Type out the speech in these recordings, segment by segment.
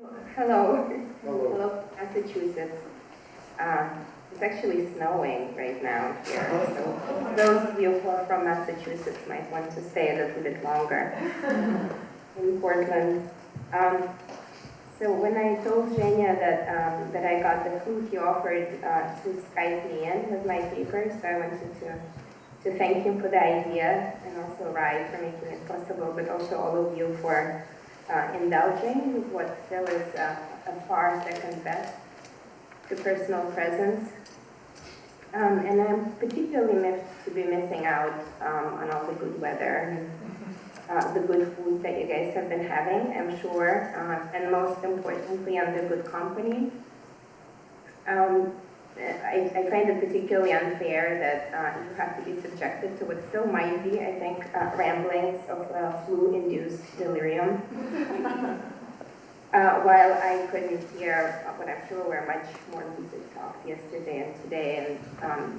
Hello. Hello. Hello, Massachusetts. It's actually snowing right now here, so those of you who are from Massachusetts might want to stay a little bit longer in Portland. So when I told Zhenya that I got the flu, he offered to Skype me in with my paper, so I wanted to thank him for the idea, and also Rai for making it possible, but also all of you for indulging with what still is a far second best to personal presence. And I'm particularly miffed to be missing out on all the good weather and the good food that you guys have been having, I'm sure, and most importantly, on the good company. I find it particularly unfair that you have to be subjected to what still might be, I think, ramblings of flu-induced delirium. While I couldn't hear what I'm sure were much more lucid talks yesterday and today, and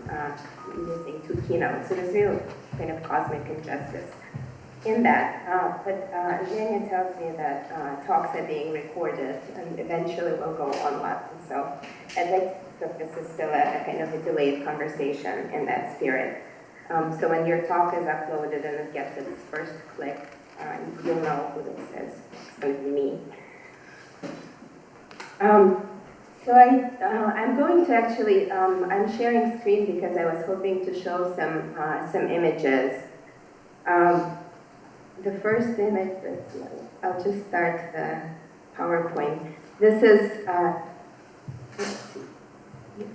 missing two keynotes. So there's real kind of cosmic injustice in that. But Zhenya tells me that talks are being recorded and eventually will go online. So I'd like to think this is still a kind of a delayed conversation in that spirit. So when your talk is uploaded and it gets its first click, you'll know who this is. It's going to be me. So I'm going to actually, I'm sharing screen because I was hoping to show some images. The first image, I'll just start the PowerPoint. This is, let's see, yes.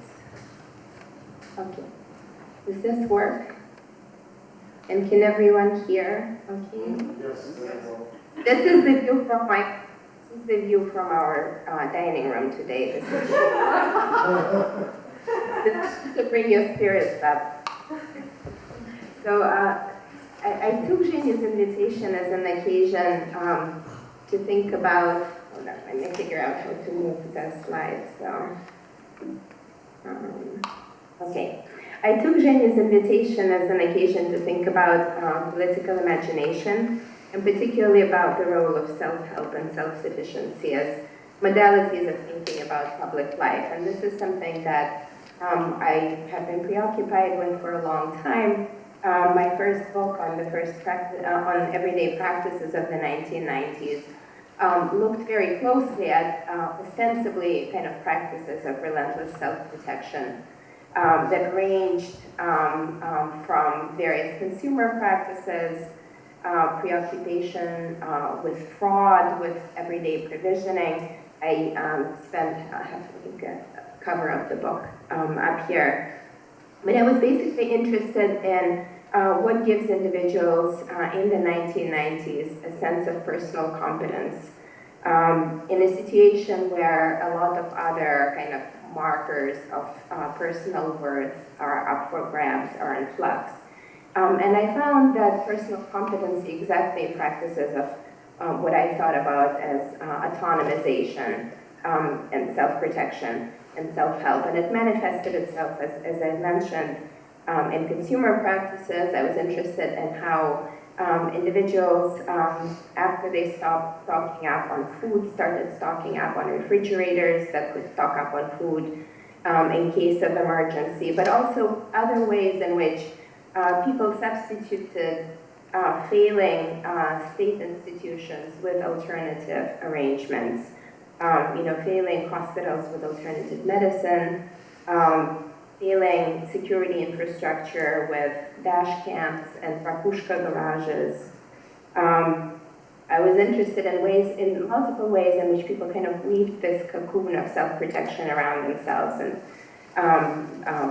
Okay, does this work? And can everyone hear? Okay. Yes. This is the view from the view from our dining room today. This is to bring your spirits up. So I took Zhenya's invitation as an occasion to think about, hold on, let me figure out how to move the slides. So, okay. I took Zhenya's invitation as an occasion to think about political imagination, and particularly about the role of self-help and self-sufficiency as modalities of thinking about public life. And this is something that I have been preoccupied with for a long time. My first book on on everyday practices of the 1990s looked very closely at ostensibly kind of practices of relentless self-protection that ranged from various consumer practices, preoccupation with fraud, with everyday provisioning. I have a cover of the book up here. But I was basically interested in what gives individuals in the 1990s a sense of personal competence in a situation where a lot of other kind of markers of personal worth are up for grabs, are in flux. And I found that personal competency exactly practices of what I thought about as autonomization and self-protection and self-help. And it manifested itself, as I mentioned, in consumer practices. I was interested in how individuals, after they stopped stocking up on food, started stocking up on refrigerators that could stock up on food in case of emergency, but also other ways in which people substituted failing state institutions with alternative arrangements. Failing hospitals with alternative medicine, failing security infrastructure with dash camps and rakushka garages. I was interested in multiple ways in which people kind of weave this cocoon of self-protection around themselves, and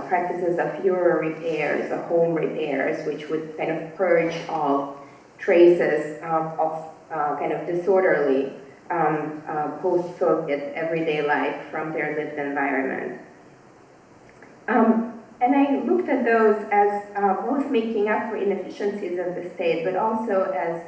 practices of furor repairs, of home repairs, which would kind of purge all traces of kind of disorderly post-Soviet everyday life from their lived environment. And I looked at those as both making up for inefficiencies of the state, but also as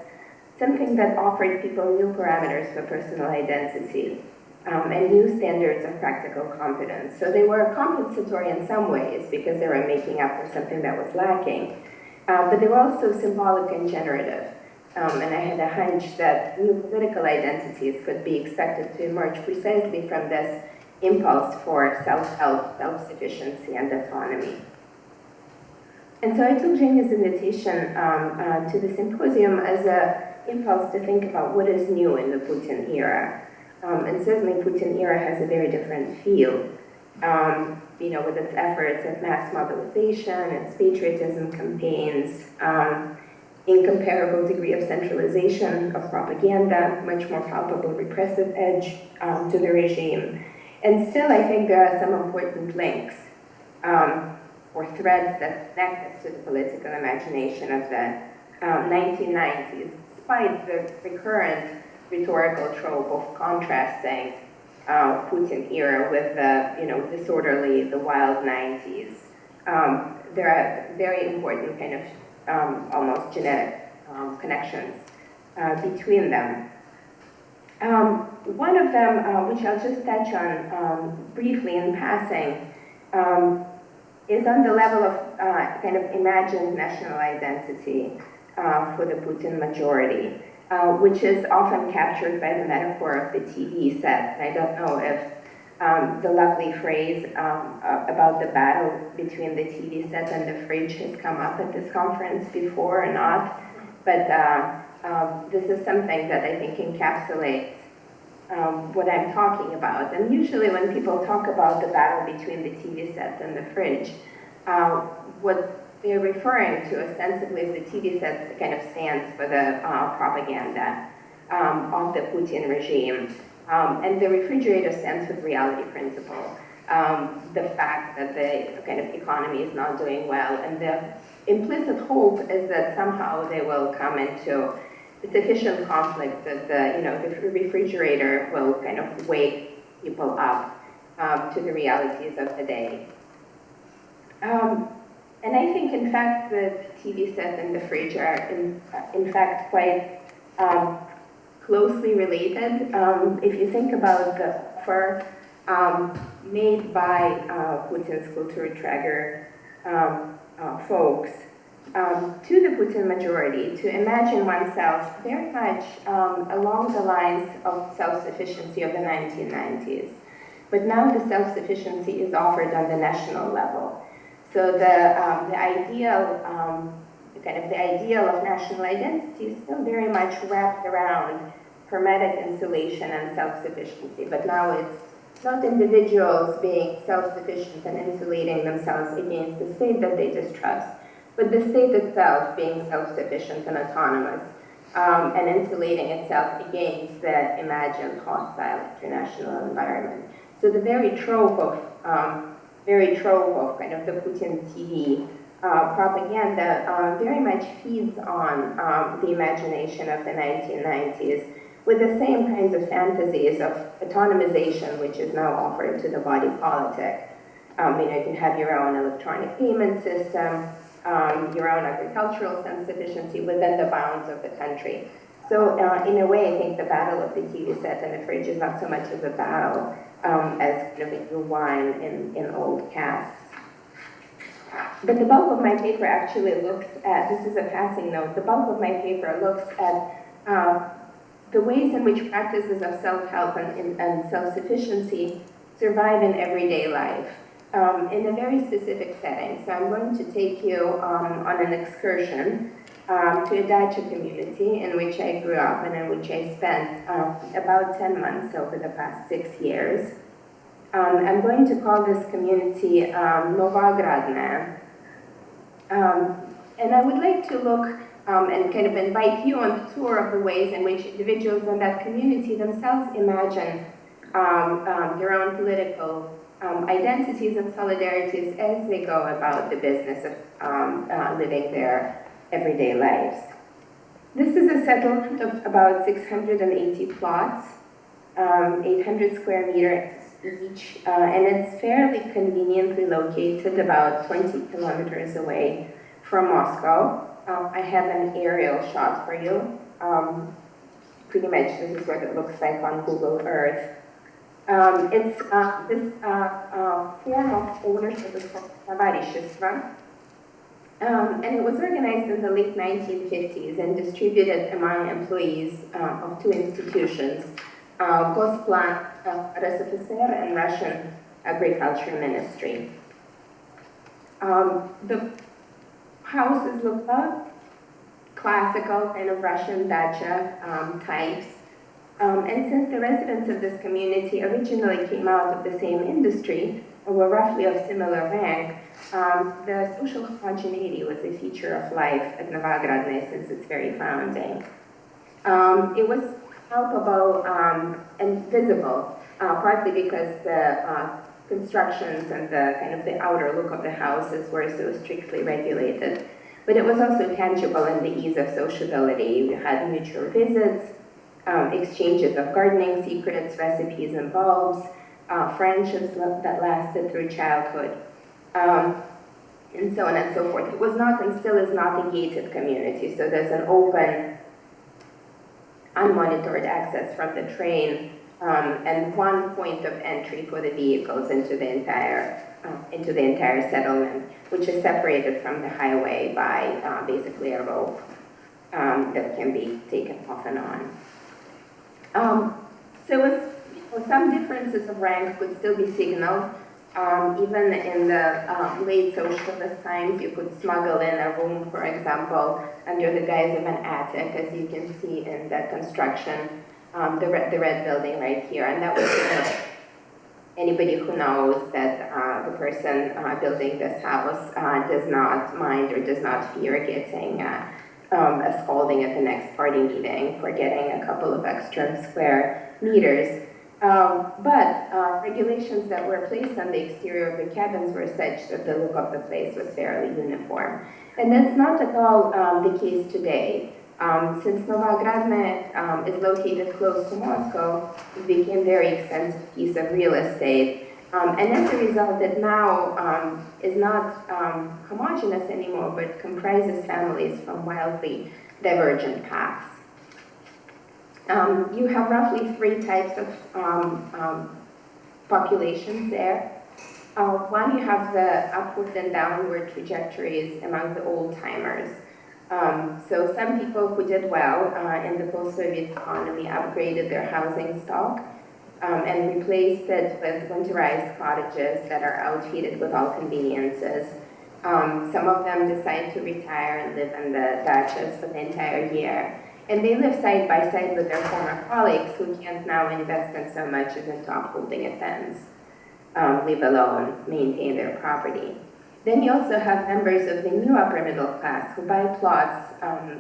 something that offered people new parameters for personal identity and new standards of practical competence. So they were compensatory in some ways because they were making up for something that was lacking, but they were also symbolic and generative. And I had a hunch that new political identities could be expected to emerge precisely from this impulse for self-help, self-sufficiency, and autonomy. And so I took Zhenya's invitation to the symposium as an impulse to think about what is new in the Putin era. And certainly Putin era has a very different feel, with its efforts at mass mobilization, its patriotism campaigns, incomparable degree of centralization of propaganda, much more palpable repressive edge to the regime. And still, I think there are some important links or threads that connect us to the political imagination of the 1990s, despite the recurrent rhetorical trope of contrasting Putin era with the disorderly, the wild 90s. There are very important kind of almost genetic connections between them. One of them, which I'll just touch on briefly in passing, is on the level of kind of imagined national identity for the Putin majority, which is often captured by the metaphor of the TV set. And I don't know if the lovely phrase about the battle between the TV set and the fridge has come up at this conference before or not, but this is something that I think encapsulates what I'm talking about. And usually when people talk about the battle between the TV set and the fridge, what they're referring to ostensibly is the TV set kind of stands for the propaganda of the Putin regime. And the refrigerator stands for the reality principle, the fact that the kind of economy is not doing well. And the implicit hope is that somehow they will come into sufficient conflict that the refrigerator will kind of wake people up to the realities of the day. And I think, in fact, the TV set and the fridge are, in fact, quite closely related. If you think about the offer made by Putin's Kulturträger folks to the Putin majority to imagine oneself very much along the lines of self-sufficiency of the 1990s. But now the self-sufficiency is offered on the national level. So the ideal, the ideal of national identity is still very much wrapped around hermetic insulation and self-sufficiency. But now it's not individuals being self-sufficient and insulating themselves against the state that they distrust, but the state itself being self-sufficient and autonomous and insulating itself against the imagined hostile international environment. So the very trope of kind of the Putin TV propaganda very much feeds on the imagination of the 1990s with the same kinds of fantasies of autonomization, which is now offered to the body politic. You can have your own electronic payment system, your own agricultural self-sufficiency within the bounds of the country. So in a way, I think the battle of the TV set and the fridge is not so much as a battle as kind of a wine in old casks. But the bulk of my paper actually looks at, this is a passing note, the bulk of my paper looks at the ways in which practices of self-help and self-sufficiency survive in everyday life in a very specific setting. So I'm going to take you on an excursion to a dacha community in which I grew up and in which I spent about 10 months over the past 6 years. I'm going to call this community Novogradna. And I would like to look and kind of invite you on the tour of the ways in which individuals in that community themselves imagine their own political identities and solidarities as they go about the business of living their everyday lives. This is a settlement of about 680 plots, 800 square meters each, and it's fairly conveniently located about 20 kilometers away from Moscow. I have an aerial shot for you. Pretty much this is what it looks like on Google Earth. It's this form of ownership is called Tavarishchestvo. And it was organized in the late 1950s and distributed among employees of two institutions, Gosplan RSFSR and Russian Agriculture Ministry. The houses look classical kind of Russian dacha types. And since the residents of this community originally came out of the same industry or were roughly of similar rank, the social homogeneity was a feature of life at Novogradne since its very founding. It was palpable and visible, partly because the constructions and the kind of the outer look of the houses were so strictly regulated. But it was also tangible in the ease of sociability. We had mutual visits, exchanges of gardening secrets, recipes and bulbs, friendships that lasted through childhood, and so on and so forth. It was not and still is not a gated community, so there's an open, unmonitored access from the train and one point of entry for the vehicles into the entire settlement, which is separated from the highway by basically a rope that can be taken off and on. Some differences of rank could still be signaled. Even in the late socialist times, you could smuggle in a room, for example, under the guise of an attic, as you can see in the construction, the red building right here. And that was anybody who knows that the person building this house does not mind or does not fear getting a scolding at the next party meeting for getting a couple of extra square meters. But regulations that were placed on the exterior of the cabins were such that the look of the place was fairly uniform. And that's not at all the case today. Since Novogradne is located close to Moscow, it became a very expensive piece of real estate. And as a result, it now is not homogeneous anymore, but comprises families from wildly divergent paths. You have roughly three types of populations there. One, you have the upward and downward trajectories among the old-timers. So some people who did well in the post-Soviet economy upgraded their housing stock and replaced it with winterized cottages that are outfitted with all conveniences. Some of them decide to retire and live in the dachas for the entire year. And they live side by side with their former colleagues who can't now invest in so much as into upholding a fence, leave alone maintain their property. Then you also have members of the new upper middle class who buy plots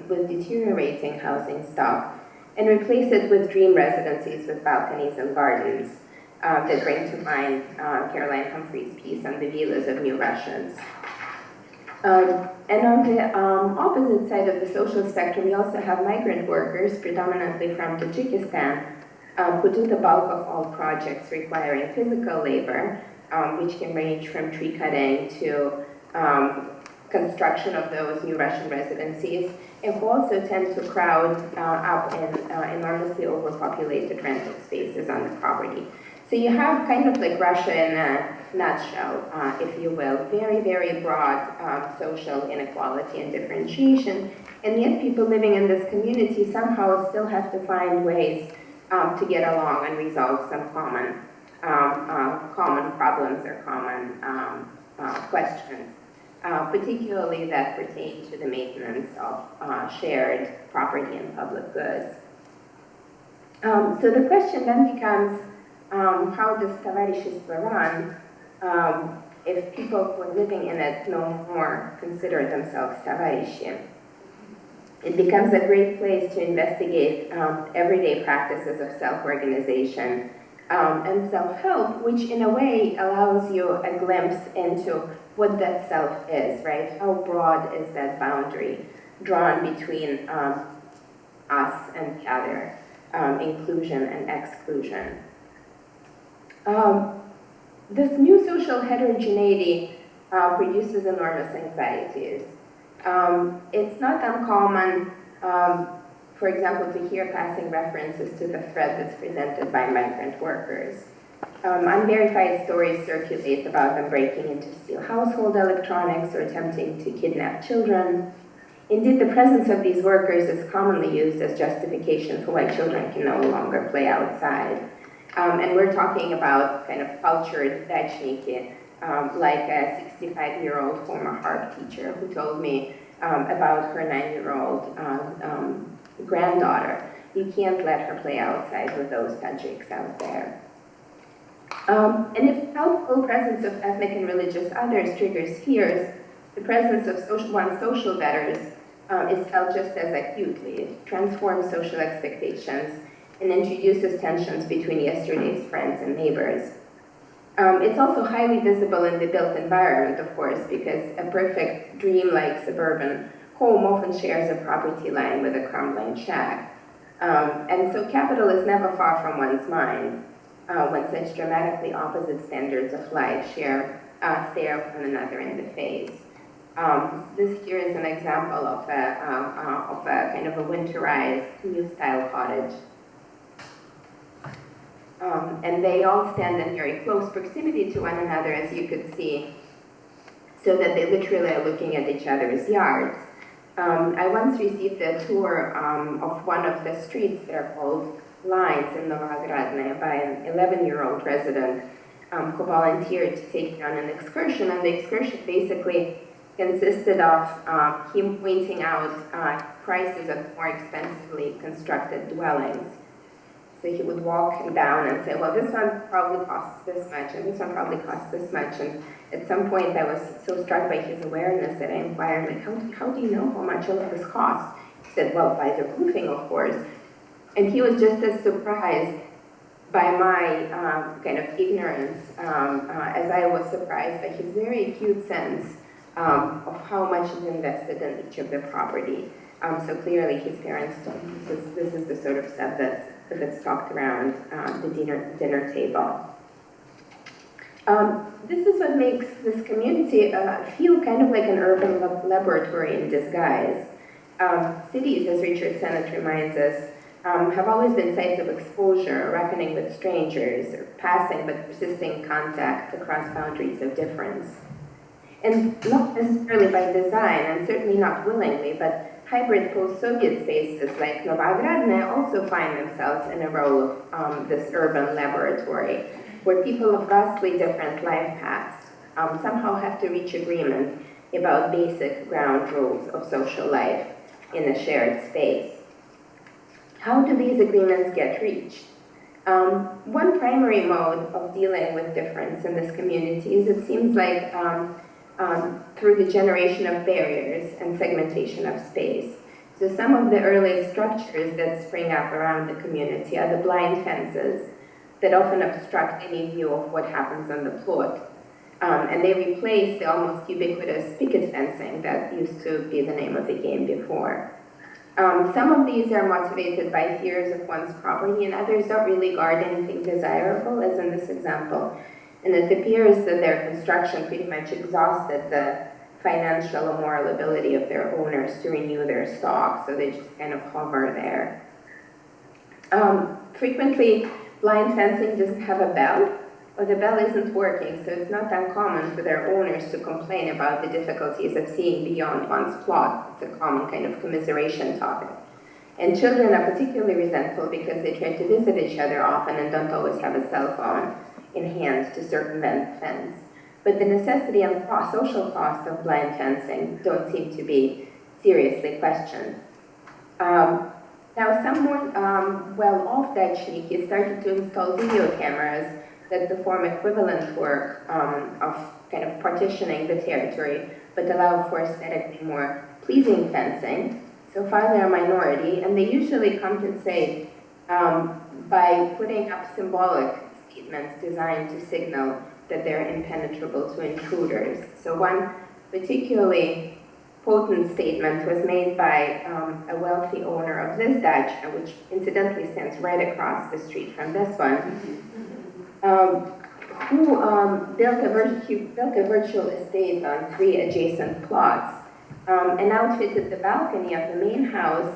with deteriorating housing stock and replace it with dream residencies with balconies and gardens that bring to mind Caroline Humphrey's piece on the villas of New Russians. And on the opposite side of the social spectrum, we also have migrant workers, predominantly from Tajikistan, who do the bulk of all projects requiring physical labor, which can range from tree cutting to construction of those new Russian residencies, and who also tend to crowd up in enormously overpopulated rental spaces on the property. So you have kind of like Russia in a nutshell, if you will, very, very broad social inequality and differentiation, and yet people living in this community somehow still have to find ways to get along and resolve some common problems or common questions, particularly that pertain to the maintenance of shared property and public goods. So the question then becomes, how does tovarishchestvo run if people who are living in it no more consider themselves tovarishchi? It becomes a great place to investigate everyday practices of self-organization and self-help, which in a way allows you a glimpse into what that self is, right? How broad is that boundary drawn between us and the other, inclusion and exclusion. This new social heterogeneity produces enormous anxieties. It's not uncommon, for example, to hear passing references to the threat that's presented by migrant workers. Unverified stories circulate about them breaking in to steal household electronics or attempting to kidnap children. Indeed, the presence of these workers is commonly used as justification for why children can no longer play outside. And we're talking about kind of cultured dachniki, like a 65-year-old former harp teacher who told me about her 9-year-old granddaughter. You can't let her play outside with those Tajiks out there. And if palpable presence of ethnic and religious others triggers fears, the presence of one's social betters is felt just as acutely. It transforms social expectations and introduces tensions between yesterday's friends and neighbors. It's also highly visible in the built environment, of course, because a perfect dream-like suburban home often shares a property line with a crumbling shack. And so capital is never far from one's mind when such dramatically opposite standards of life stare one another in the face. This here is an example of a kind of a winterized new-style cottage. And they all stand in very close proximity to one another, as you could see, so that they literally are looking at each other's yards. I once received a tour of one of the streets, they're called Lines in Novogradne, by an 11-year-old resident who volunteered to take me on an excursion, and the excursion basically consisted of him pointing out prices of more expensively constructed dwellings. So he would walk down and say, well, this one probably costs this much, and this one probably costs this much. And at some point, I was so struck by his awareness that I inquired, like, how do you know how much all of this costs? He said, well, by the roofing, of course. And he was just as surprised by my kind of ignorance as I was surprised by his very acute sense of how much is invested in each of the property. So clearly his parents told him this is the sort of stuff that's talked around the dinner table. This is what makes this community feel kind of like an urban laboratory in disguise. Cities, as Richard Sennett reminds us, have always been sites of exposure, reckoning with strangers, or passing but persisting contact across boundaries of difference. And not necessarily by design, and certainly not willingly, but hybrid post-Soviet spaces like Novogradne also find themselves in a role of this urban laboratory, where people of vastly different life paths somehow have to reach agreement about basic ground rules of social life in a shared space. How do these agreements get reached? One primary mode of dealing with difference in this community is, it seems like, through the generation of barriers and segmentation of space. So some of the early structures that spring up around the community are the blind fences that often obstruct any view of what happens on the plot. And they replace the almost ubiquitous picket fencing that used to be the name of the game before. Some of these are motivated by fears of one's property, and others don't really guard anything desirable, as in this example. And it appears that their construction pretty much exhausted the financial or moral ability of their owners to renew their stock, so they just kind of hover there. Frequently, blind fencing doesn't have a bell, or the bell isn't working, so it's not uncommon for their owners to complain about the difficulties of seeing beyond one's plot. It's a common kind of commiseration topic. And children are particularly resentful because they try to visit each other often and don't always have a cell phone in hand to circumvent the fence. But the necessity and social cost of blind fencing don't seem to be seriously questioned. Now, some more well-off Dachniki started to install video cameras that perform equivalent work of kind of partitioning the territory, but allow for aesthetically more pleasing fencing. So far they're a minority, and they usually compensate by putting up symbolic statements designed to signal that they're impenetrable to intruders. So one particularly potent statement was made by a wealthy owner of this dacha, which incidentally stands right across the street from this one, who built a virtual estate on 3 adjacent plots and outfitted the balcony of the main house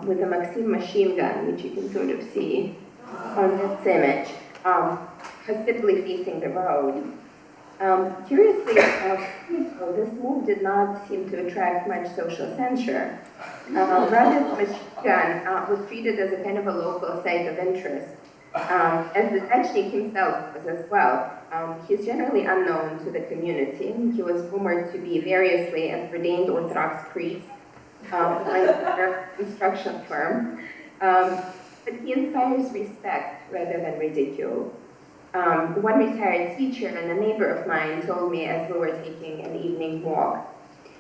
with a Maxim machine gun, which you can sort of see on this image. hospitably facing the road. Curiously enough, this move did not seem to attract much social censure. Rather, the machine gun was treated as a kind of a local site of interest, as the Schevchenko himself was as well. He's generally unknown to the community. He was rumored to be variously an ordained Orthodox priest, a construction firm, but he inspires respect rather than ridicule. One retired teacher and a neighbor of mine told me as we were taking an evening walk,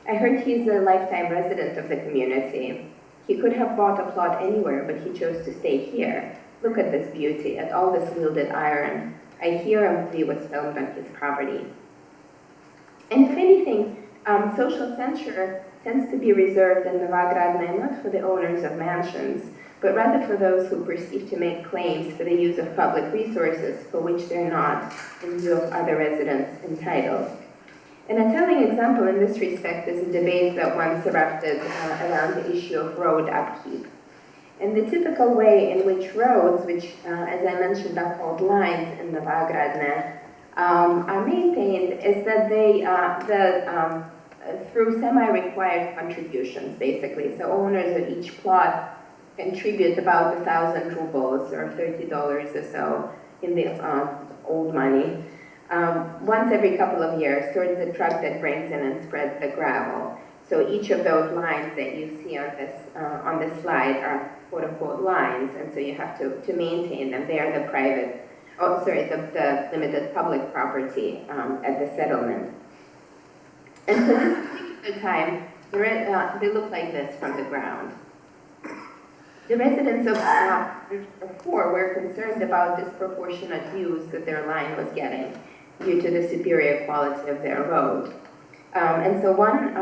I heard he's a lifetime resident of the community. He could have bought a plot anywhere, but he chose to stay here. Look at this beauty, at all this wielded iron. I hear a movie was filmed on his property. And if anything, social censure tends to be reserved in Novogradnaya not for the owners of mansions, but rather for those who perceive to make claims for the use of public resources for which they're not, in view of other residents, entitled. And a telling example in this respect is a debate that once erupted around the issue of road upkeep. And the typical way in which roads, which, as I mentioned, are called lines in Novogradnaya, are maintained is that they, through semi-required contributions, basically. So owners of each plot contribute about 1,000 rubles, or $30 or so, in the old money, once every couple of years towards the truck that brings in and spreads the gravel. So each of those lines that you see on this slide are quote-unquote lines, and so you have to maintain them. They are the the limited public property at the settlement. And so this particular time, they look like this from the ground. The residents of 4 were concerned about disproportionate use that their line was getting due to the superior quality of their road. And so one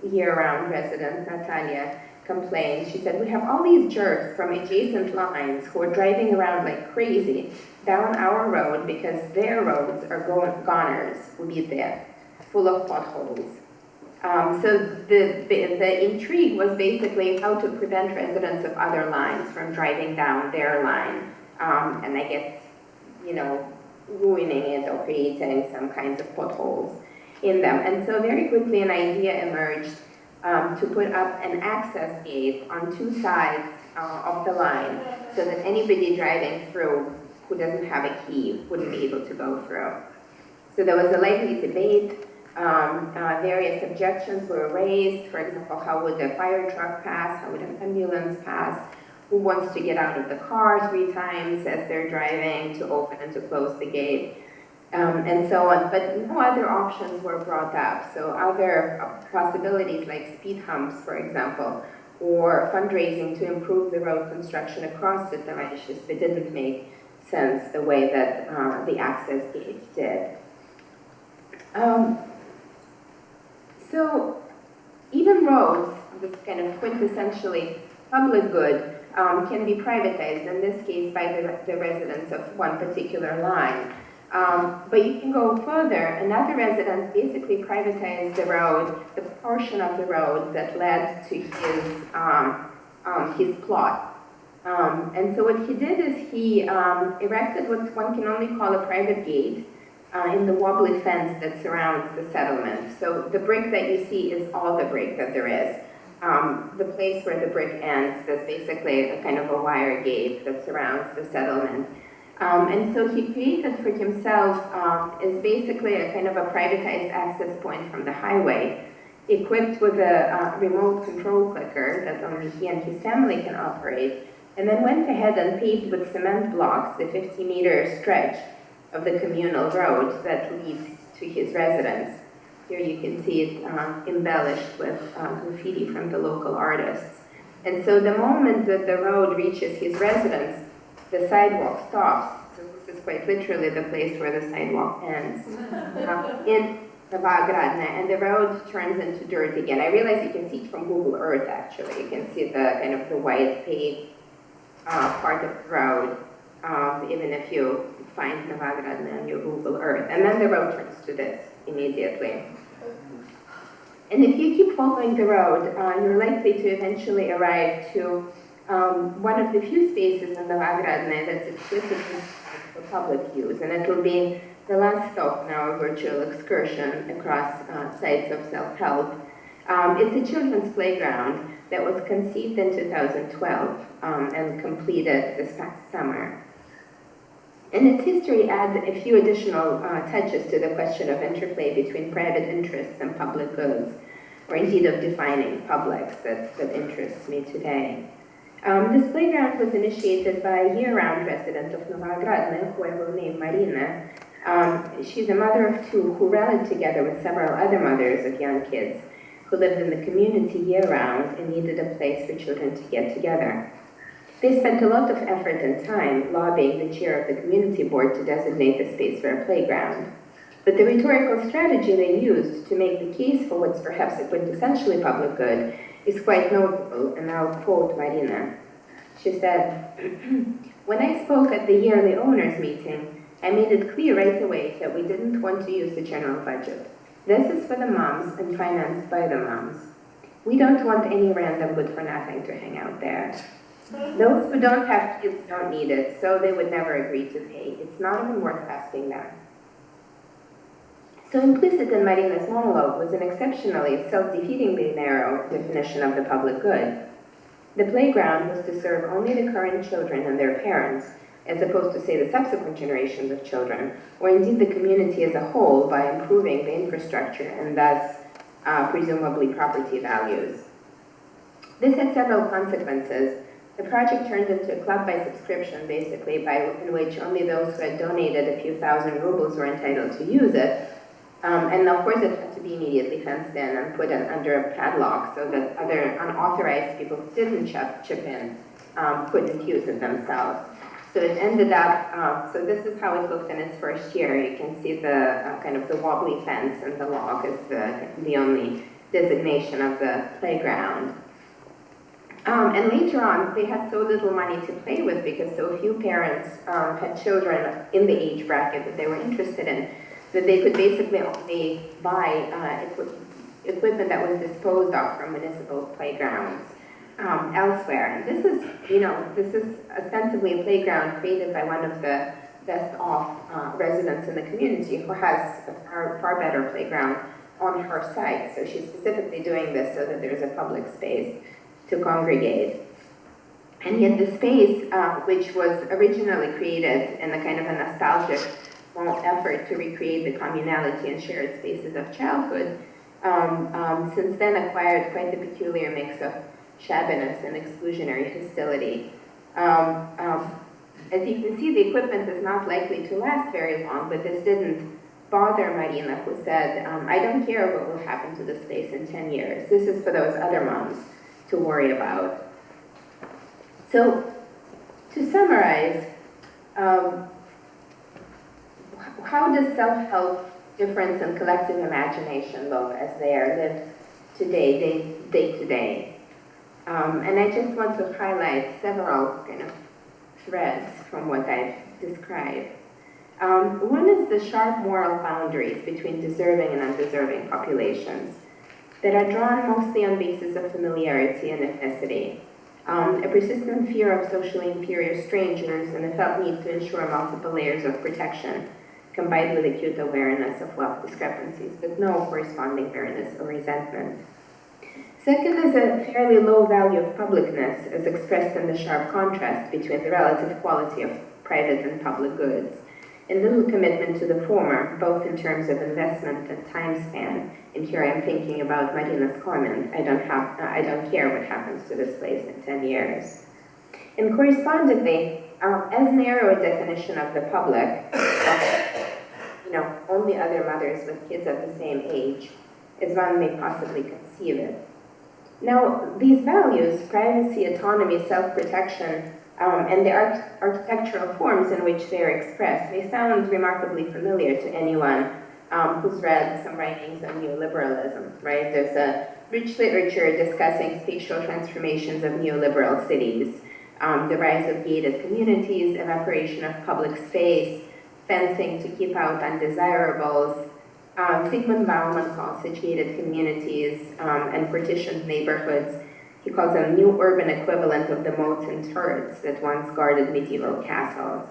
year-round resident, Natalia, complained. She said, we have all these jerks from adjacent lines who are driving around like crazy down our road because their roads are goners, there, full of potholes. So the intrigue was basically how to prevent residents of other lines from driving down their line, and I guess, ruining it or creating some kinds of potholes in them. And so very quickly an idea emerged to put up an access gate on 2 sides of the line so that anybody driving through who doesn't have a key wouldn't be able to go through. So there was a lively debate. Various objections were raised. For example, how would a fire truck pass? How would an ambulance pass? Who wants to get out of the car 3 times as they're driving to open and to close the gate? And so on. But no other options were brought up. So other possibilities like speed humps, for example, or fundraising to improve the road construction across the Tavarishes, they didn't make sense the way that the access gate did. So even roads, this kind of quintessentially public good, can be privatized, in this case by the residents of one particular line. But you can go further. Another resident basically privatized the road, the portion of the road that led to his plot. And so what he did is he erected what one can only call a private gate in the wobbly fence that surrounds the settlement. So the brick that you see is all the brick that there is. The place where the brick ends, there's basically a kind of a wire gate that surrounds the settlement. And so he created for himself is basically a kind of a privatized access point from the highway, equipped with a remote control clicker that only he and his family can operate, and then went ahead and paved with cement blocks the 50-meter stretch of the communal road that leads to his residence. Here you can see it embellished with graffiti from the local artists. And so the moment that the road reaches his residence, the sidewalk stops. So this is quite literally the place where the sidewalk ends in Novogradnaya, and the road turns into dirt again. I realize you can see it from Google Earth, actually. You can see the kind of the white paved part of the road, even if you find Novogradnaya on your Google Earth. And then the road turns to this immediately. And if you keep following the road, you're likely to eventually arrive to one of the few spaces in the Novogradne that's explicitly for public use, and it will be the last stop in our virtual excursion across sites of self-help. It's a children's playground that was conceived in 2012 and completed this past summer. And its history adds a few additional touches to the question of interplay between private interests and public goods, or indeed of defining publics that interests me today. This playground was initiated by a year-round resident of Novogradne, who I will name Marina. She's a mother of two who rallied together with several other mothers of young kids who lived in the community year-round and needed a place for children to get together. They spent a lot of effort and time lobbying the chair of the community board to designate the space for a playground. But the rhetorical strategy they used to make the case for what's perhaps a quintessentially public good is quite notable, and I'll quote Marina. She said, "When I spoke at the yearly owners meeting, I made it clear right away that we didn't want to use the general budget. This is for the moms and financed by the moms. We don't want any random good-for-nothing to hang out there. Those who don't have kids don't need it, so they would never agree to pay. It's not even worth asking them." So implicit in Marina's monologue was an exceptionally self-defeatingly narrow definition of the public good. The playground was to serve only the current children and their parents, as opposed to, say, the subsequent generations of children, or indeed the community as a whole by improving the infrastructure and thus presumably property values. This had several consequences. The project turned into a club by subscription, basically, in which only those who had donated a few thousand rubles were entitled to use it. And of course, it had to be immediately fenced in and put under a padlock so that other unauthorized people who didn't chip in couldn't use it themselves. So it ended up, so this is how it looked in its first year. You can see the kind of the wobbly fence and the log is the only designation of the playground. And later on, they had so little money to play with because so few parents had children in the age bracket that they were interested in, that they could basically only buy equipment that was disposed of from municipal playgrounds elsewhere. And this is ostensibly a playground created by one of the best-off residents in the community who has a far better playground on her site. So she's specifically doing this so that there's a public space to congregate. And yet the space, which was originally created in a kind of a nostalgic effort to recreate the communality and shared spaces of childhood, since then acquired quite the peculiar mix of shabbiness and exclusionary hostility. As you can see, the equipment is not likely to last very long, but this didn't bother Marina, who said, "I don't care what will happen to the space in 10 years. This is for those other moms to worry about." So, to summarize, how does self-help, difference, and collective imagination look as they are lived today, day to day? And I just want to highlight several kind of threads from what I've described. One is the sharp moral boundaries between deserving and undeserving populations that are drawn mostly on basis of familiarity and ethnicity. A persistent fear of socially inferior strangers and a felt need to ensure multiple layers of protection, combined with acute awareness of wealth discrepancies, but no corresponding bitterness or resentment. Second is a fairly low value of publicness, as expressed in the sharp contrast between the relative quality of private and public goods, and little commitment to the former, both in terms of investment and time span. And here I'm thinking about Marina's comment, I don't care what happens to this place in 10 years. And correspondingly, as narrow a definition of the public, only other mothers with kids of the same age, as one may possibly conceive it. Now, these values, privacy, autonomy, self-protection, and the architectural forms in which they are expressed may sound remarkably familiar to anyone who's read some writings on neoliberalism, right? There's a rich literature discussing spatial transformations of neoliberal cities, the rise of gated communities, evaporation of public space, fencing to keep out undesirables. Sigmund Bauman calls such gated communities and partitioned neighborhoods He calls them new urban equivalent of the moats and turrets that once guarded medieval castles.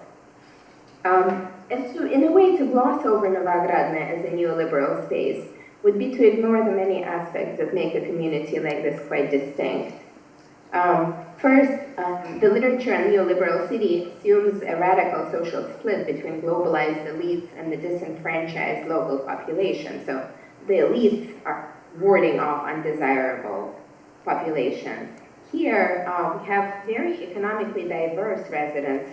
And so, in a way, to gloss over Novogradne as a neoliberal space would be to ignore the many aspects that make a community like this quite distinct. First, the literature on neoliberal city assumes a radical social split between globalized elites and the disenfranchised local population. So the elites are warding off undesirable population. Here, we have very economically diverse residents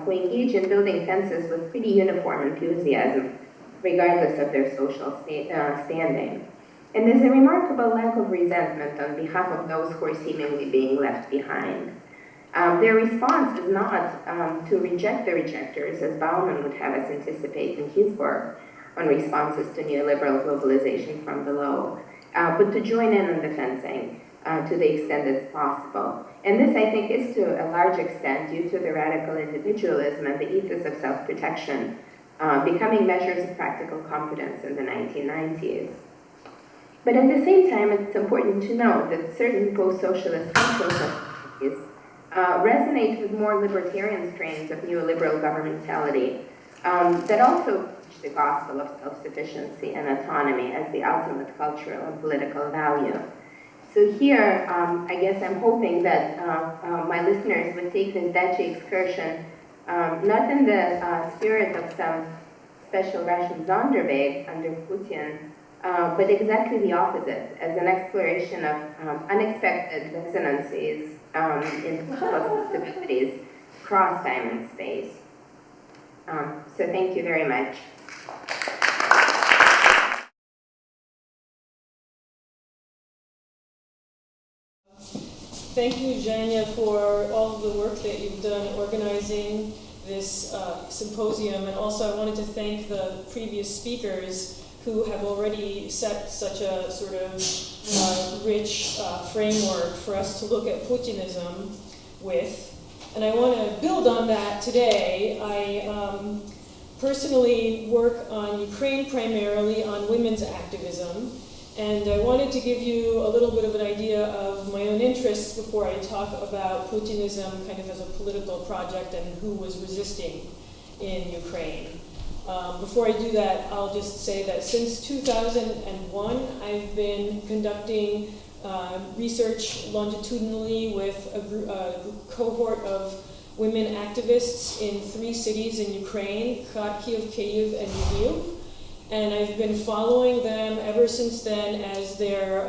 who engage in building fences with pretty uniform enthusiasm, regardless of their social standing. And there's a remarkable lack of resentment on behalf of those who are seemingly being left behind. Their response is not to reject the rejectors, as Bauman would have us anticipate in his work on responses to neoliberal globalization from below, but to join in on the fencing to the extent it's possible. And this, I think, is to a large extent due to the radical individualism and the ethos of self-protection becoming measures of practical competence in the 1990s. But at the same time, it's important to note that certain post-socialist cultural subcultures resonate with more libertarian strains of neoliberal governmentality that also preach the gospel of self-sufficiency and autonomy as the ultimate cultural and political value. So here, I guess I'm hoping that my listeners would take this Dachi excursion not in the spirit of some special Russian Sonderweg under Putin, but exactly the opposite, as an exploration of unexpected resonances in political sensibilities across time and space. So thank you very much. Thank you, Zhenya, for all of the work that you've done organizing this symposium, and also I wanted to thank the previous speakers who have already set such a sort of rich framework for us to look at Putinism with. And I want to build on that today. I personally work on Ukraine primarily on women's activism, and I wanted to give you a little bit of an idea of my own interests before I talk about Putinism kind of as a political project and who was resisting in Ukraine. Before I do that, I'll just say that since 2001, I've been conducting research longitudinally with a cohort of women activists in 3 cities in Ukraine, Kharkiv, Kyiv, and Lviv. And I've been following them ever since then as their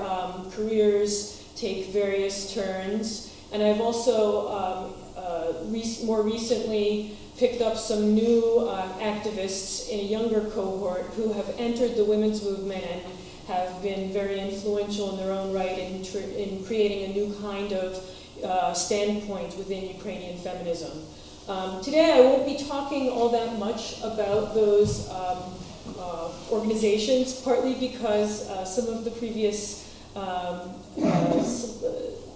careers take various turns. And I've also more recently picked up some new activists in a younger cohort who have entered the women's movement and have been very influential in their own right in creating a new kind of standpoint within Ukrainian feminism. Today I won't be talking all that much about those organizations, partly because some of the previous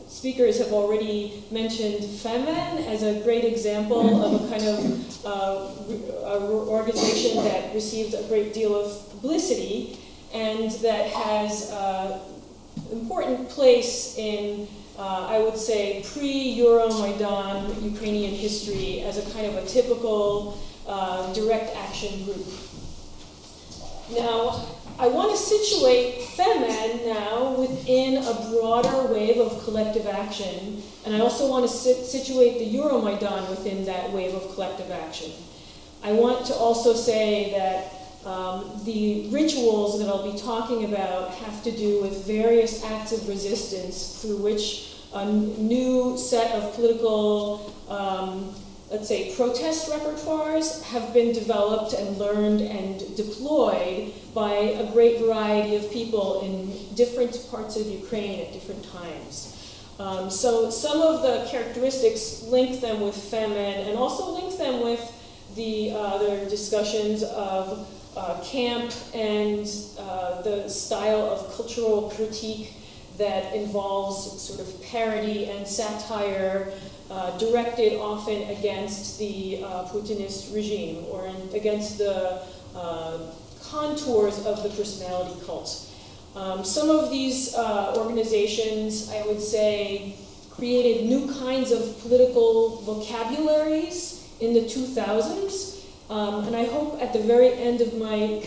speakers have already mentioned Femen as a great example of a kind of organization that received a great deal of publicity and that has an important place in, I would say, pre-Euromaidan Ukrainian history as a kind of a typical direct action group. Now, I want to situate Femen now within a broader wave of collective action, and I also want to situate the Euromaidan within that wave of collective action. I want to also say that the rituals that I'll be talking about have to do with various acts of resistance through which a new set of political let's say, protest repertoires have been developed and learned and deployed by a great variety of people in different parts of Ukraine at different times. So some of the characteristics link them with Femen and also link them with the other discussions of camp and the style of cultural critique that involves sort of parody and satire directed often against the Putinist regime or against the contours of the personality cult. Some of these organizations, I would say, created new kinds of political vocabularies in the 2000s. And I hope at the very end of my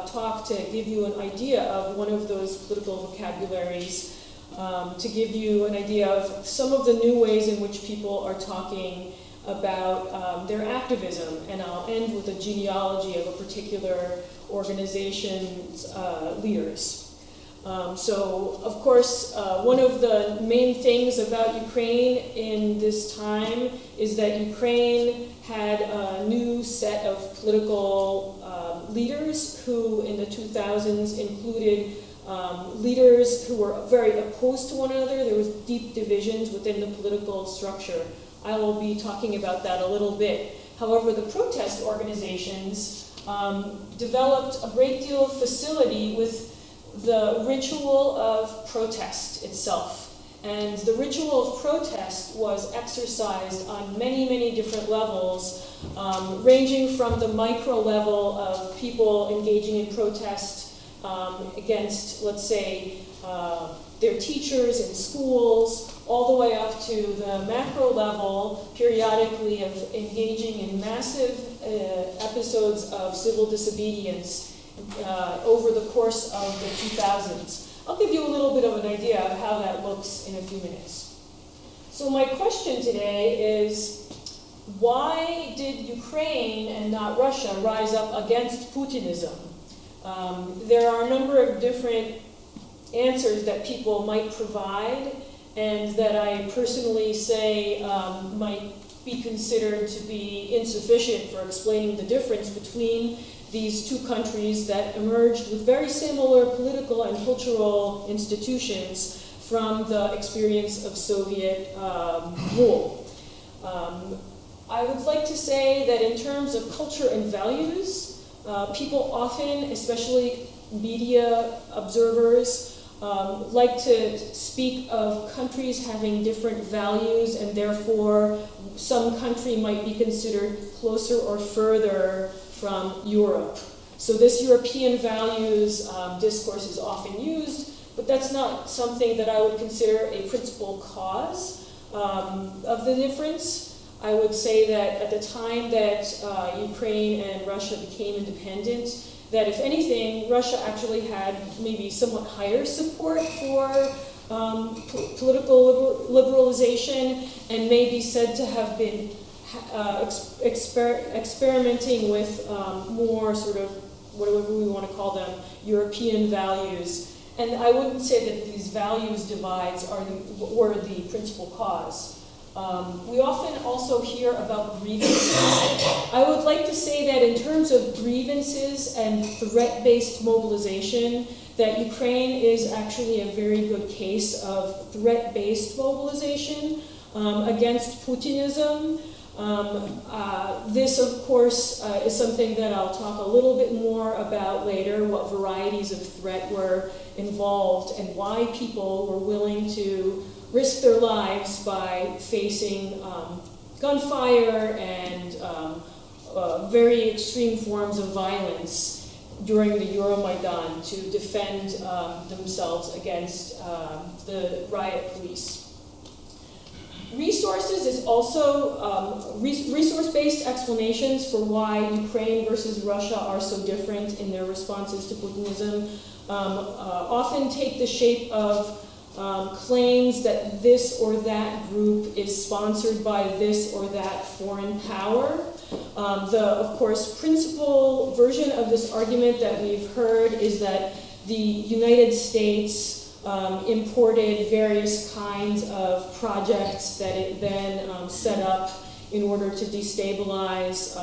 talk to give you an idea of one of those political vocabularies, to give you an idea of some of the new ways in which people are talking about their activism. And I'll end with a genealogy of a particular organization's leaders. So, of course, one of the main things about Ukraine in this time is that Ukraine had a new set of political leaders who in the 2000s included leaders who were very opposed to one another. There was deep divisions within the political structure. I will be talking about that a little bit. However, the protest organizations developed a great deal of facility with the ritual of protest itself. And the ritual of protest was exercised on many, many different levels, ranging from the micro level of people engaging in protest against, let's say, their teachers in schools, all the way up to the macro level, periodically, of engaging in massive episodes of civil disobedience over the course of the 2000s. I'll give you a little bit of an idea of how that looks in a few minutes. So my question today is, why did Ukraine and not Russia rise up against Putinism? There are a number of different answers that people might provide, and that I personally say might be considered to be insufficient for explaining the difference between these two countries that emerged with very similar political and cultural institutions from the experience of Soviet rule. I would like to say that in terms of culture and values, people often, especially media observers, like to speak of countries having different values, and therefore some country might be considered closer or further from Europe. So this European values discourse is often used, but that's not something that I would consider a principal cause of the difference. I would say that at the time that Ukraine and Russia became independent, that if anything, Russia actually had maybe somewhat higher support for political liberalization, and may be said to have been experimenting with more sort of, whatever we want to call them, European values. And I wouldn't say that these values divides were the principal cause. We often also hear about grievances. I would like to say that in terms of grievances and threat-based mobilization, that Ukraine is actually a very good case of threat-based mobilization against Putinism. This, of course, is something that I'll talk a little bit more about later, what varieties of threat were involved and why people were willing to risk their lives by facing gunfire and very extreme forms of violence during the Euromaidan to defend themselves against the riot police. Resources is also resource-based explanations for why Ukraine versus Russia are so different in their responses to Putinism often take the shape of claims that this or that group is sponsored by this or that foreign power. Of course, principal version of this argument that we've heard is that the United States imported various kinds of projects that it then set up in order to destabilize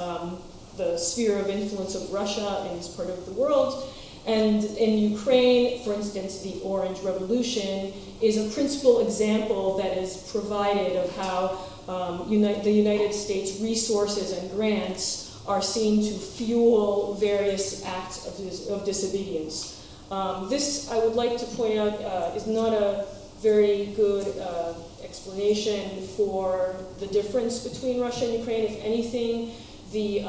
the sphere of influence of Russia in this part of the world. And in Ukraine, for instance, the Orange Revolution is a principal example that is provided of how the United States resources and grants are seen to fuel various acts of disobedience. This, I would like to point out, is not a very good explanation for the difference between Russia and Ukraine. If anything, the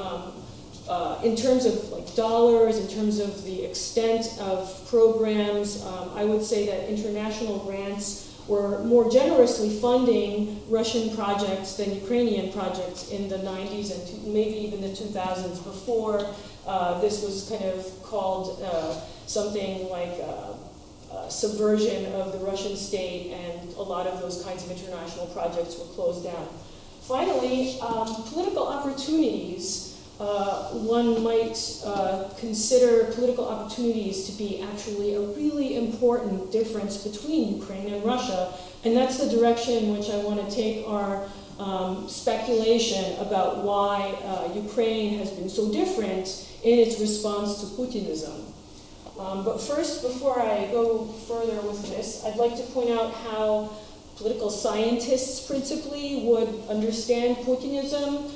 in terms of like dollars, in terms of the extent of programs, I would say that international grants were more generously funding Russian projects than Ukrainian projects in the 90s and maybe even the 2000s before this was kind of called something like subversion of the Russian state, and a lot of those kinds of international projects were closed down. Finally, political opportunities. One might consider political opportunities to be actually a really important difference between Ukraine and Russia, and that's the direction in which I want to take our speculation about why Ukraine has been so different in its response to Putinism. But first, before I go further with this, I'd like to point out how political scientists principally would understand Putinism.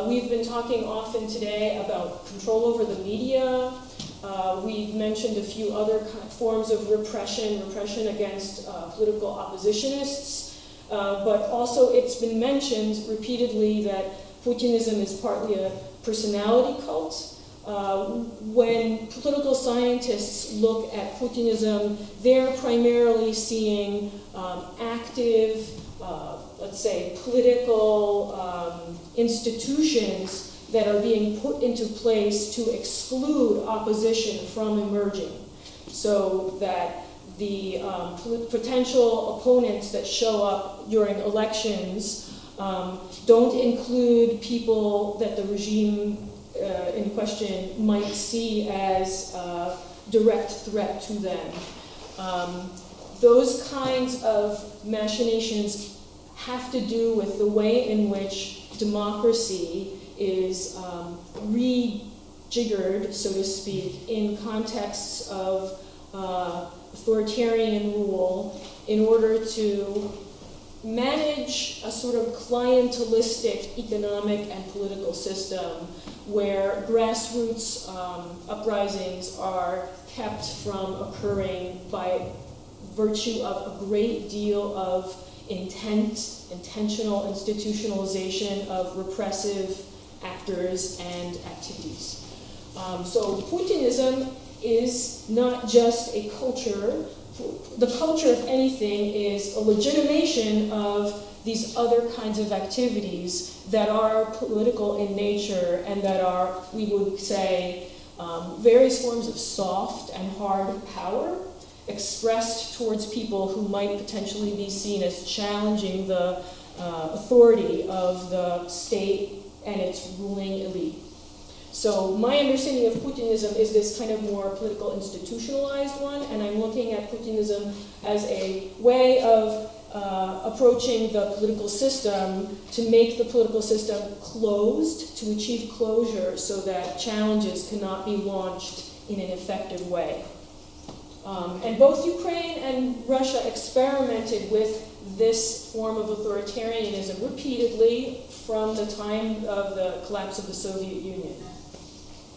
We've been talking often today about control over the media. We've mentioned a few other forms of repression against political oppositionists. But also it's been mentioned repeatedly that Putinism is partly a personality cult. When political scientists look at Putinism, they're primarily seeing active, let's say, political institutions that are being put into place to exclude opposition from emerging, so that the potential opponents that show up during elections don't include people that the regime in question might see as a direct threat to them. Those kinds of machinations have to do with the way in which democracy is rejiggered, so to speak, in contexts of authoritarian rule in order to manage a sort of clientelistic economic and political system where grassroots uprisings are kept from occurring by virtue of a great deal of intentional institutionalization of repressive actors and activities. So Putinism is not just a culture. The culture, if anything, is a legitimation of these other kinds of activities that are political in nature and that are, we would say, various forms of soft and hard power expressed towards people who might potentially be seen as challenging the authority of the state and its ruling elite. So my understanding of Putinism is this kind of more political institutionalized one, and I'm looking at Putinism as a way of approaching the political system to make the political system closed, to achieve closure so that challenges cannot be launched in an effective way. And both Ukraine and Russia experimented with this form of authoritarianism repeatedly from the time of the collapse of the Soviet Union,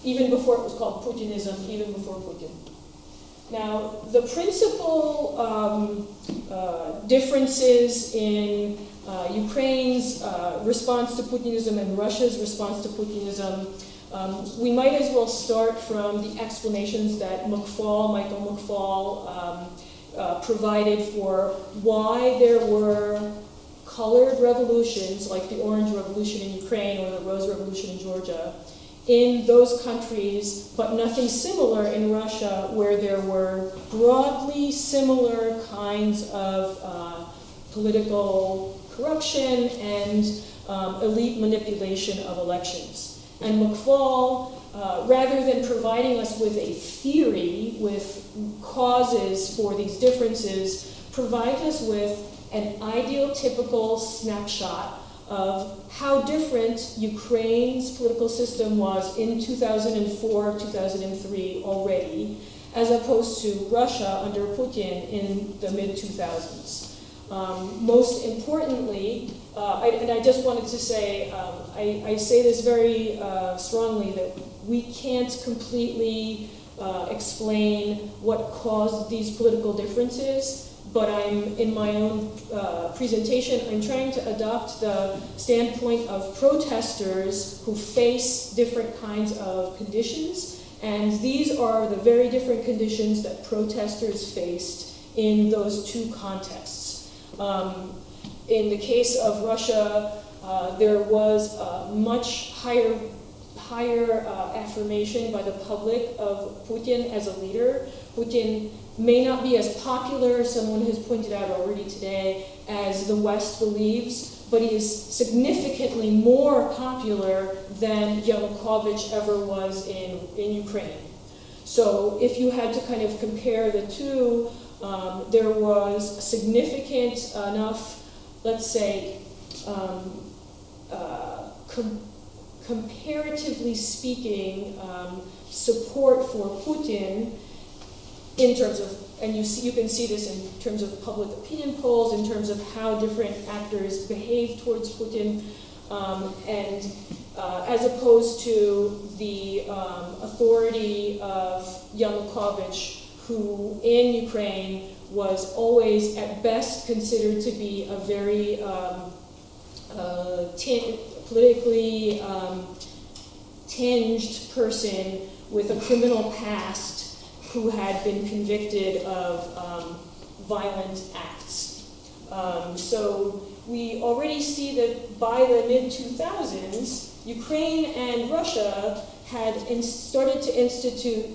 even before it was called Putinism, even before Putin. Now, the principal differences in Ukraine's response to Putinism and Russia's response to Putinism, we might as well start from the explanations that Michael McFaul provided for why there were colored revolutions, like the Orange Revolution in Ukraine or the Rose Revolution in Georgia, in those countries, but nothing similar in Russia, where there were broadly similar kinds of political corruption and elite manipulation of elections. And McFaul, rather than providing us with a theory with causes for these differences, provides us with an ideotypical snapshot of how different Ukraine's political system was in 2004, 2003 already, as opposed to Russia under Putin in the mid-2000s. Most importantly, and I just wanted to say, I say this very strongly, that we can't completely explain what caused these political differences, but in my own presentation, I'm trying to adopt the standpoint of protesters who face different kinds of conditions, and these are the very different conditions that protesters faced in those two contexts. In the case of Russia, there was a much higher affirmation by the public of Putin as a leader. Putin may not be as popular, someone has pointed out already today, as the West believes, but he is significantly more popular than Yanukovych ever was in Ukraine. So if you had to kind of compare the two, there was significant enough, let's say, comparatively speaking, support for Putin in terms of, and you can see this in terms of public opinion polls, in terms of how different actors behave towards Putin, and as opposed to the authority of Yanukovych, who in Ukraine was always at best considered to be a very politically tinged person with a criminal past who had been convicted of violent acts. So we already see that by the mid-2000s, Ukraine and Russia had started to institute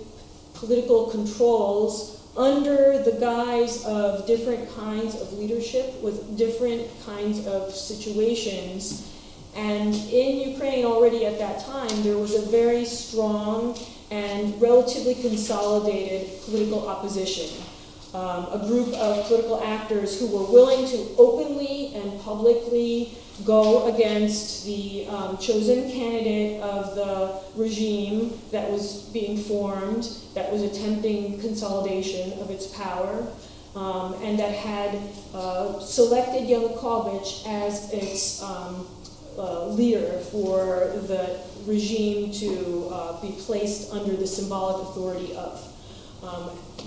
political controls under the guise of different kinds of leadership with different kinds of situations. And in Ukraine already at that time, there was a very strong and relatively consolidated political opposition. A group of political actors who were willing to openly and publicly go against the chosen candidate of the regime that was being formed, that was attempting consolidation of its power, and that had selected Yanukovych as its leader for the regime to be placed under the symbolic authority of.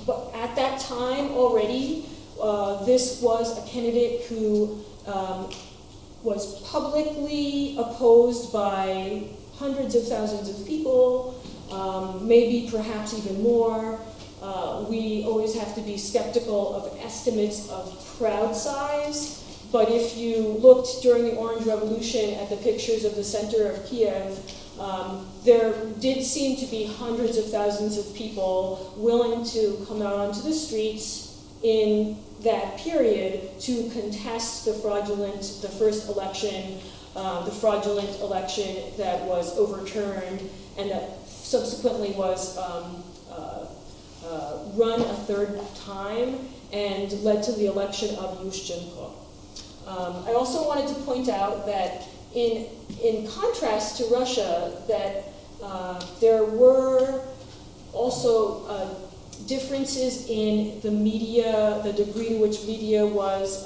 But at that time already, this was a candidate who was publicly opposed by hundreds of thousands of people, maybe perhaps even more. We always have to be skeptical of estimates of crowd size, but if you looked during the Orange Revolution at the pictures of the center of Kiev, there did seem to be hundreds of thousands of people willing to come out onto the streets in that period to contest the first election, the fraudulent election that was overturned and that subsequently was run a third time and led to the election of Schevchenko. I also wanted to point out that in contrast to Russia, that there were also differences in the media, the degree to which media was,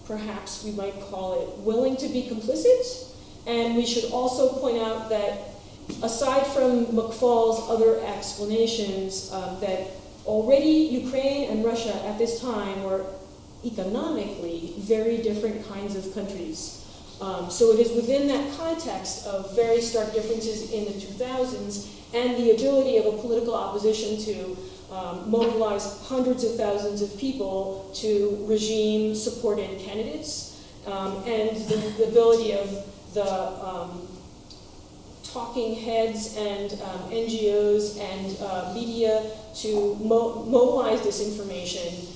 perhaps we might call it, willing to be complicit. And we should also point out that aside from McFall's other explanations, that already Ukraine and Russia at this time were economically very different kinds of countries. So it is within that context of very stark differences in the 2000s and the ability of a political opposition to mobilize hundreds of thousands of people to regime-supported candidates, and the ability of the talking heads and NGOs and media to mobilize this information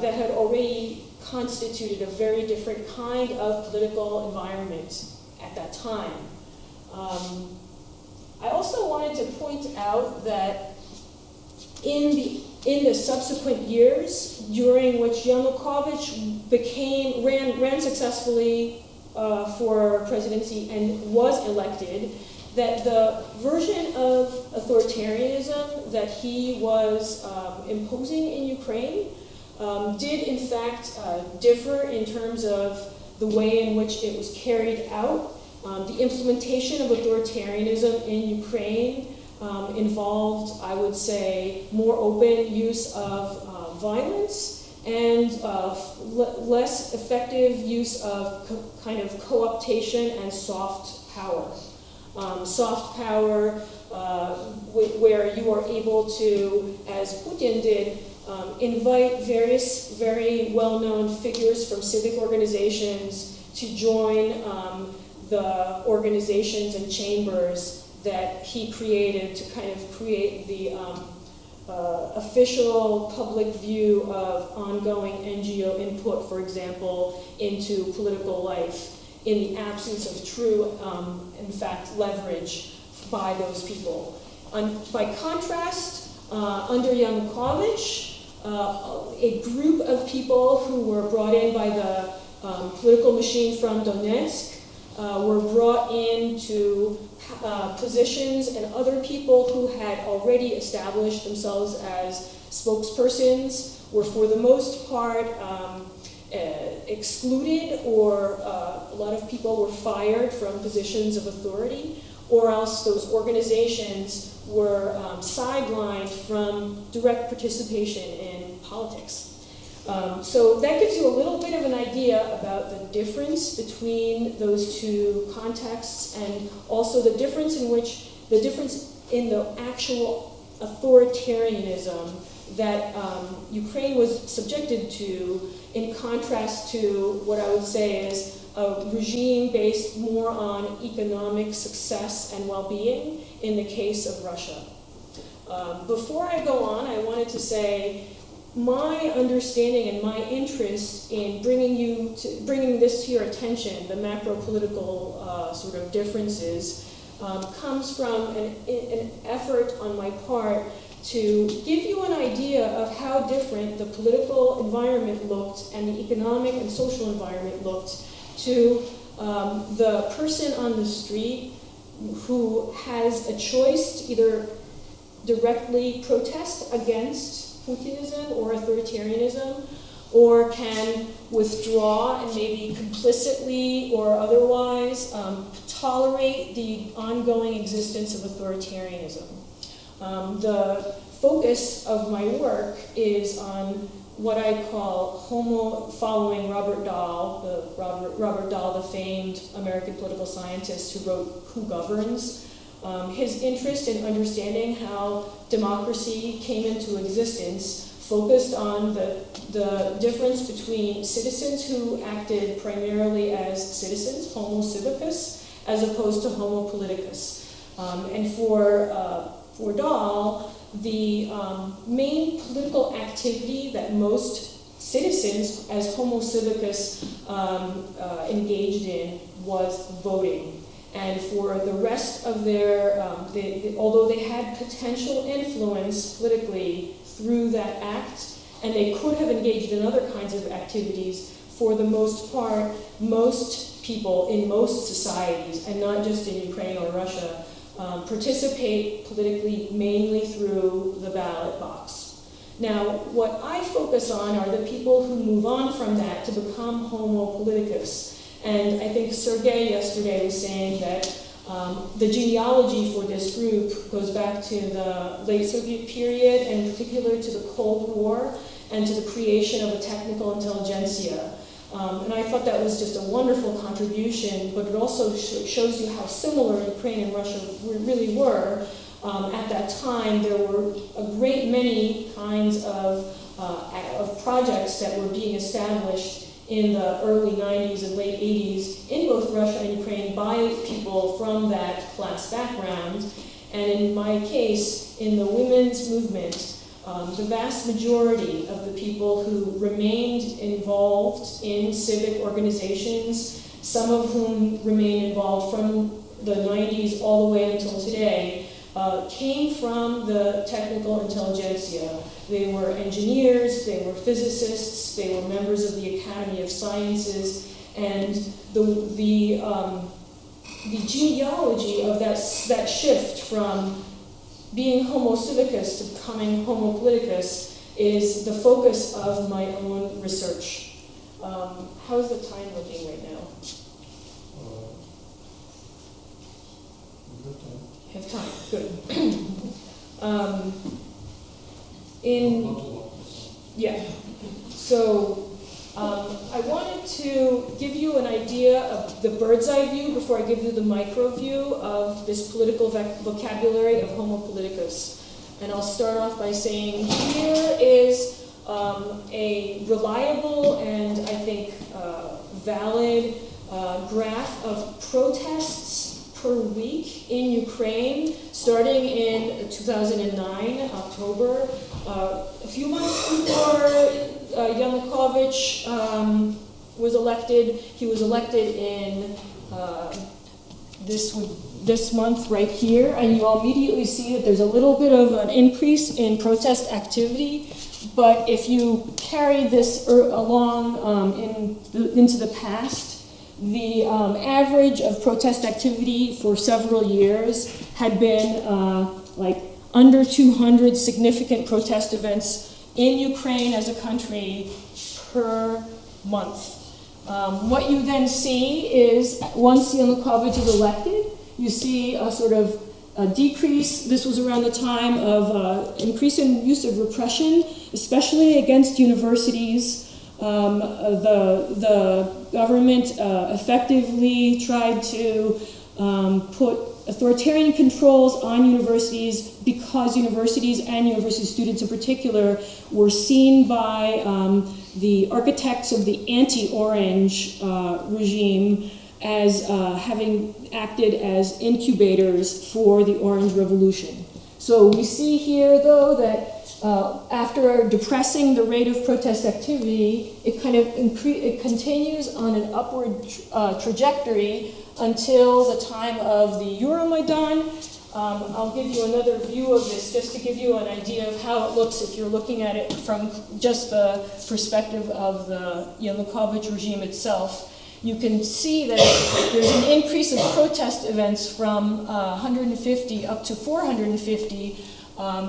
that had already constituted a very different kind of political environment at that time. I also wanted to point out that in the subsequent years, during which Yanukovych ran successfully for presidency and was elected, that the version of authoritarianism that he was imposing in Ukraine did in fact differ in terms of the way in which it was carried out. The implementation of authoritarianism in Ukraine involved, I would say, more open use of violence and less effective use of kind of co-optation and soft power. Soft power where you are able to, as Putin did, invite various very well-known figures from civic organizations to join the organizations and chambers that he created to kind of create the official public view of ongoing NGO input, for example, into political life in the absence of true, in fact, leverage by those people. By contrast, under Yanukovych, a group of people who were brought in by the political machine from Donetsk were brought into positions, and other people who had already established themselves as spokespersons were for the most part excluded, or a lot of people were fired from positions of authority, or else those organizations were sidelined from direct participation in politics. So that gives you a little bit of an idea about the difference between those two contexts, and also the difference in the actual authoritarianism that Ukraine was subjected to, in contrast to what I would say is a regime based more on economic success and well-being in the case of Russia. Before I go on, I wanted to say my understanding and my interest in bringing this to your attention, the macro-political sort of differences, comes from an effort on my part to give you an idea of how different the political environment looked and the economic and social environment looked to the person on the street who has a choice to either directly protest against Putinism or authoritarianism, or can withdraw and maybe complicitly or otherwise tolerate the ongoing existence of authoritarianism. The focus of my work is on what I call following Robert Dahl, Robert Dahl, the famed American political scientist who wrote Who Governs. His interest in understanding how democracy came into existence focused on the difference between citizens who acted primarily as citizens, homo civicus, as opposed to homo politicus. And for Dahl, the main political activity that most citizens as homo civicus engaged in was voting. And for the rest of their, although they had potential influence politically through that act, and they could have engaged in other kinds of activities, for the most part, most people in most societies, and not just in Ukraine or Russia, participate politically mainly through the ballot box. Now, what I focus on are the people who move on from that to become homo politicus. And I think Sergei yesterday was saying that the genealogy for this group goes back to the late Soviet period, and in particular to the Cold War and to the creation of a technical intelligentsia. And I thought that was just a wonderful contribution, but it also shows you how similar Ukraine and Russia really were. At that time, there were a great many kinds of projects that were being established in the early 90s and late 80s in both Russia and Ukraine by people from that class background. And in my case, in the women's movement, the vast majority of the people who remained involved in civic organizations, some of whom remain involved from the 90s all the way until today, came from the technical intelligentsia. They were engineers, they were physicists, they were members of the Academy of Sciences, and the genealogy of that shift from being homo civicus to becoming homo politicus is the focus of my own research. How's the time looking right now? Have time, good. So So I wanted to give you an idea of the bird's eye view before I give you the micro view of this political vocabulary of Homo politicus. And I'll start off by saying here is a reliable and I think valid graph of protests per week in Ukraine, starting in 2009, October. A few months before Yanukovych was elected, he was elected in this month right here, and you'll immediately see that there's a little bit of an increase in protest activity. But if you carry this along into the past, the average of protest activity for several years had been like under 200 significant protest events in Ukraine as a country per month. What you then see is, once Yanukovych is elected, you see a sort of a decrease. This was around the time of increase in use of repression, especially against universities. The government effectively tried to put authoritarian controls on universities because universities and university students in particular were seen by the architects of the anti-Orange regime as having acted as incubators for the Orange Revolution. So we see here, though, that after depressing the rate of protest activity, it kind of it continues on an upward trajectory until the time of the Euromaidan. I'll give you another view of this just to give you an idea of how it looks if you're looking at it from just the perspective of the Yanukovych regime itself. You can see that there's an increase of protest events from 150 up to 450,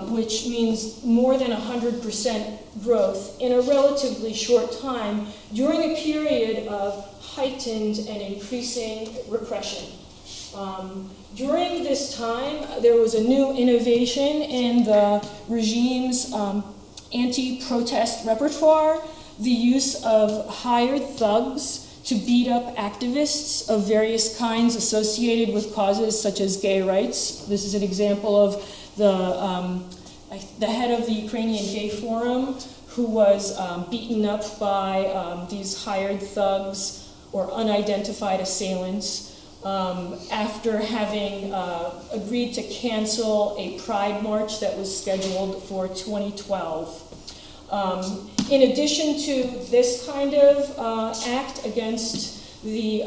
which means more than 100% growth in a relatively short time during a period of heightened and increasing repression. During this time, there was a new innovation in the regime's anti-protest repertoire, the use of hired thugs to beat up activists of various kinds associated with causes such as gay rights. This is an example of the head of the Ukrainian Gay Forum, who was beaten up by these hired thugs or unidentified assailants after having agreed to cancel a pride march that was scheduled for 2012. In addition to this kind of act against the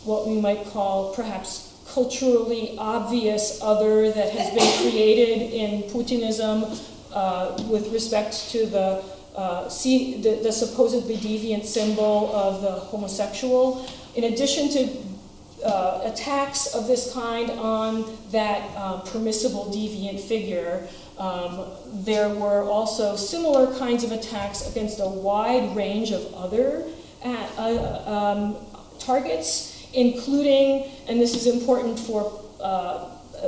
what we might call perhaps culturally obvious other that has been created in Putinism with respect to the supposedly deviant symbol of the homosexual, in addition to attacks of this kind on that permissible deviant figure, there were also similar kinds of attacks against a wide range of other targets, including, and this is important for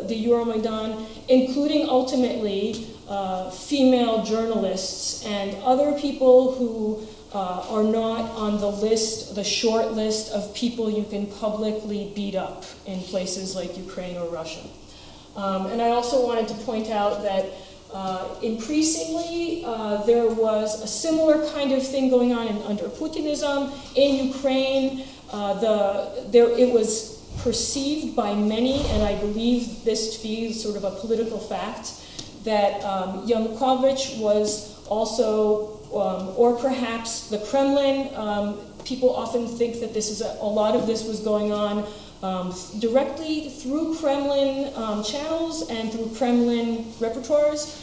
the Euromaidan, including ultimately female journalists and other people who are not on the list, the short list of people you can publicly beat up in places like Ukraine or Russia. And I also wanted to point out that increasingly there was a similar kind of thing going on under Putinism in Ukraine. It was perceived by many, and I believe this to be sort of a political fact, that Yanukovych was also, or perhaps the Kremlin, people often think that this is a lot of this was going on directly through Kremlin channels and through Kremlin repertoires.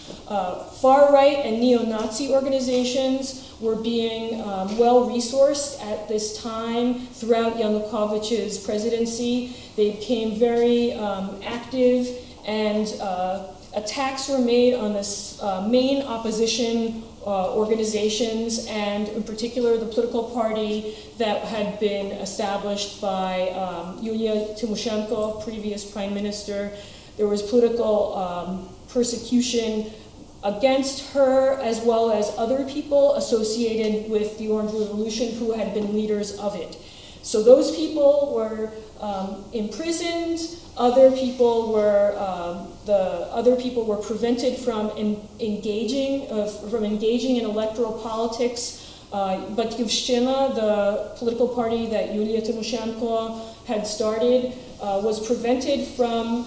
Far-right and neo-Nazi organizations were being well-resourced at this time throughout Yanukovych's presidency. They became very active, and attacks were made on this main opposition organizations, and in particular the political party that had been established by Yulia Tymoshenko, previous prime minister. There was political persecution against her as well as other people associated with the Orange Revolution who had been leaders of it. So those people were imprisoned. Other people were prevented from engaging in electoral politics. Batyivshchina, the political party that Yulia Tymoshenko had started, was prevented from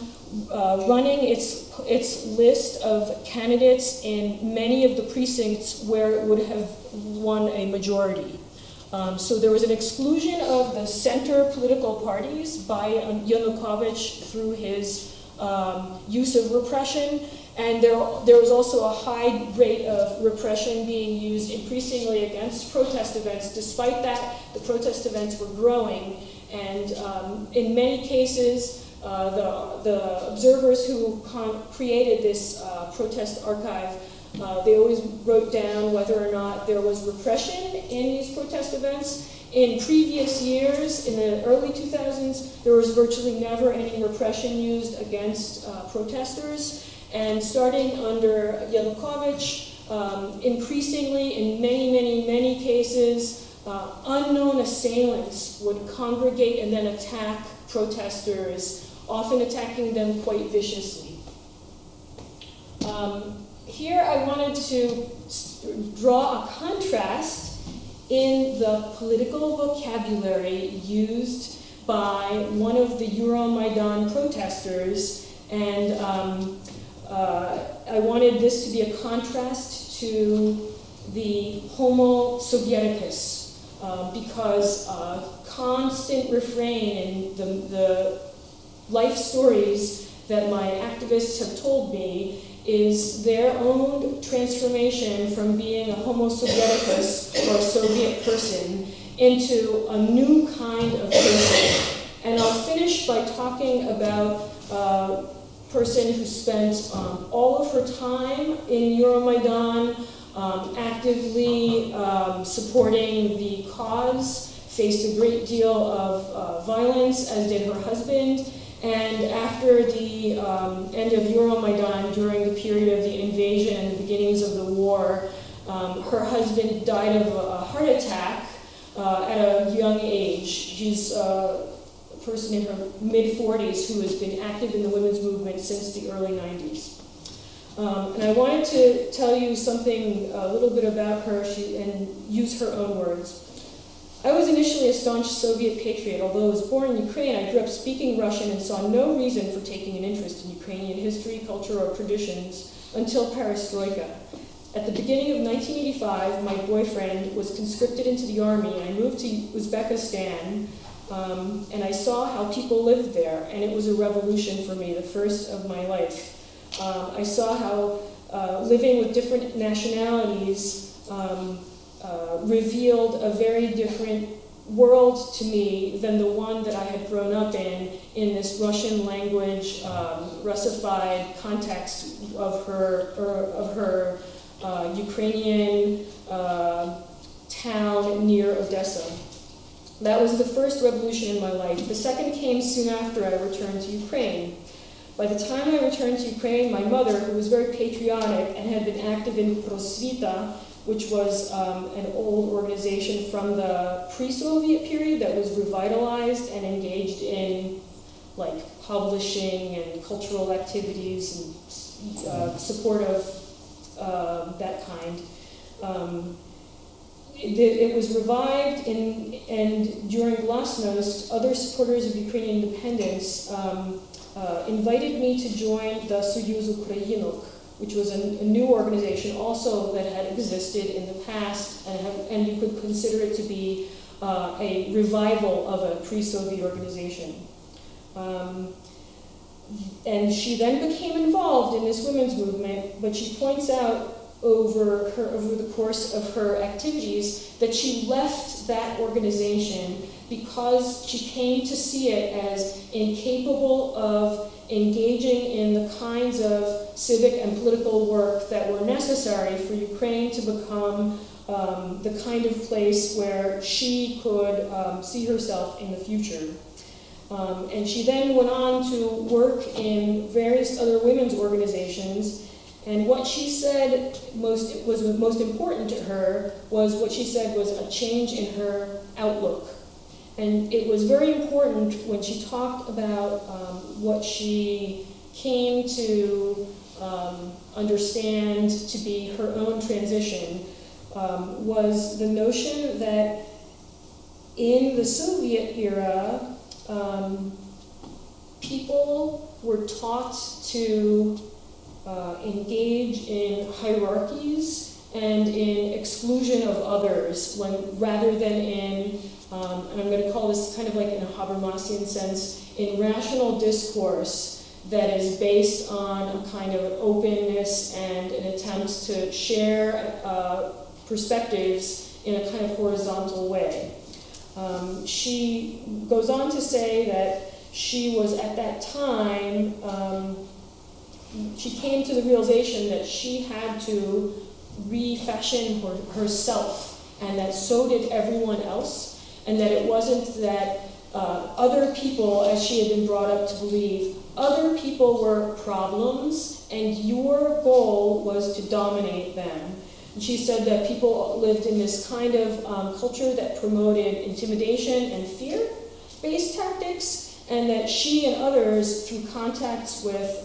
running its list of candidates in many of the precincts where it would have won a majority. So there was an exclusion of the center political parties by Yanukovych through his use of repression, and there was also a high rate of repression being used increasingly against protest events. Despite that, the protest events were growing, and in many cases, the observers who created this protest archive, they always wrote down whether or not there was repression in these protest events. In previous years, in the early 2000s, there was virtually never any repression used against protesters. And starting under Yanukovych, increasingly, in many cases, unknown assailants would congregate and then attack protesters, often attacking them quite viciously. Here I wanted to draw a contrast in the political vocabulary used by one of the Euromaidan protesters, and I wanted this to be a contrast to the Homo Sovieticus, because a constant refrain in the life stories that my activists have told me is their own transformation from being a Homo Sovieticus, or a Soviet person, into a new kind of person. And I'll finish by talking about a person who spent all of her time in Euromaidan, actively supporting the cause, faced a great deal of violence, as did her husband. And after the end of Euromaidan, during the period of the invasion and the beginnings of the war, her husband died of a heart attack at a young age. She's a person in her mid-40s who has been active in the women's movement since the early 90s. And I wanted to tell you something, a little bit about her, and use her own words. I was initially a staunch Soviet patriot. Although I was born in Ukraine, I grew up speaking Russian and saw no reason for taking an interest in Ukrainian history, culture, or traditions until Perestroika. At the beginning of 1985, my boyfriend was conscripted into the army, and I moved to Uzbekistan, and I saw how people lived there, and it was a revolution for me, the first of my life. I saw how living with different nationalities revealed a very different world to me than the one that I had grown up in this Russian language, Russified context of her Ukrainian town near Odessa. That was the first revolution in my life. The second came soon after I returned to Ukraine. By the time I returned to Ukraine, my mother, who was very patriotic and had been active in Prosvita, which was an old organization from the pre-Soviet period that was revitalized and engaged in like publishing and cultural activities and support of that kind. It was revived, and during Glasnost, other supporters of Ukrainian independence invited me to join the Soyuz Ukrainok, which was a new organization also that had existed in the past, and you could consider it to be a revival of a pre-Soviet organization. And she then became involved in this women's movement, but she points out over the course of her activities that she left that organization because she came to see it as incapable of engaging in the kinds of civic and political work that were necessary for Ukraine to become the kind of place where she could see herself in the future. And she then went on to work in various other women's organizations, And what she said was most important to her was what she said was a change in her outlook. And it was very important when she talked about what she came to understand to be her own transition, was the notion that in the Soviet era, people were taught to engage in hierarchies and in exclusion of others, rather than in, and I'm going to call this kind of like in a Habermasian sense, in rational discourse that is based on a kind of openness and an attempt to share perspectives in a kind of horizontal way. She goes on to say that she was at that time, she came to the realization that she had to refashion herself, and that so did everyone else, and that it wasn't that other people, as she had been brought up to believe, other people were problems, and your goal was to dominate them. And she said that people lived in this kind of culture that promoted intimidation and fear-based tactics, and that she and others, through contacts with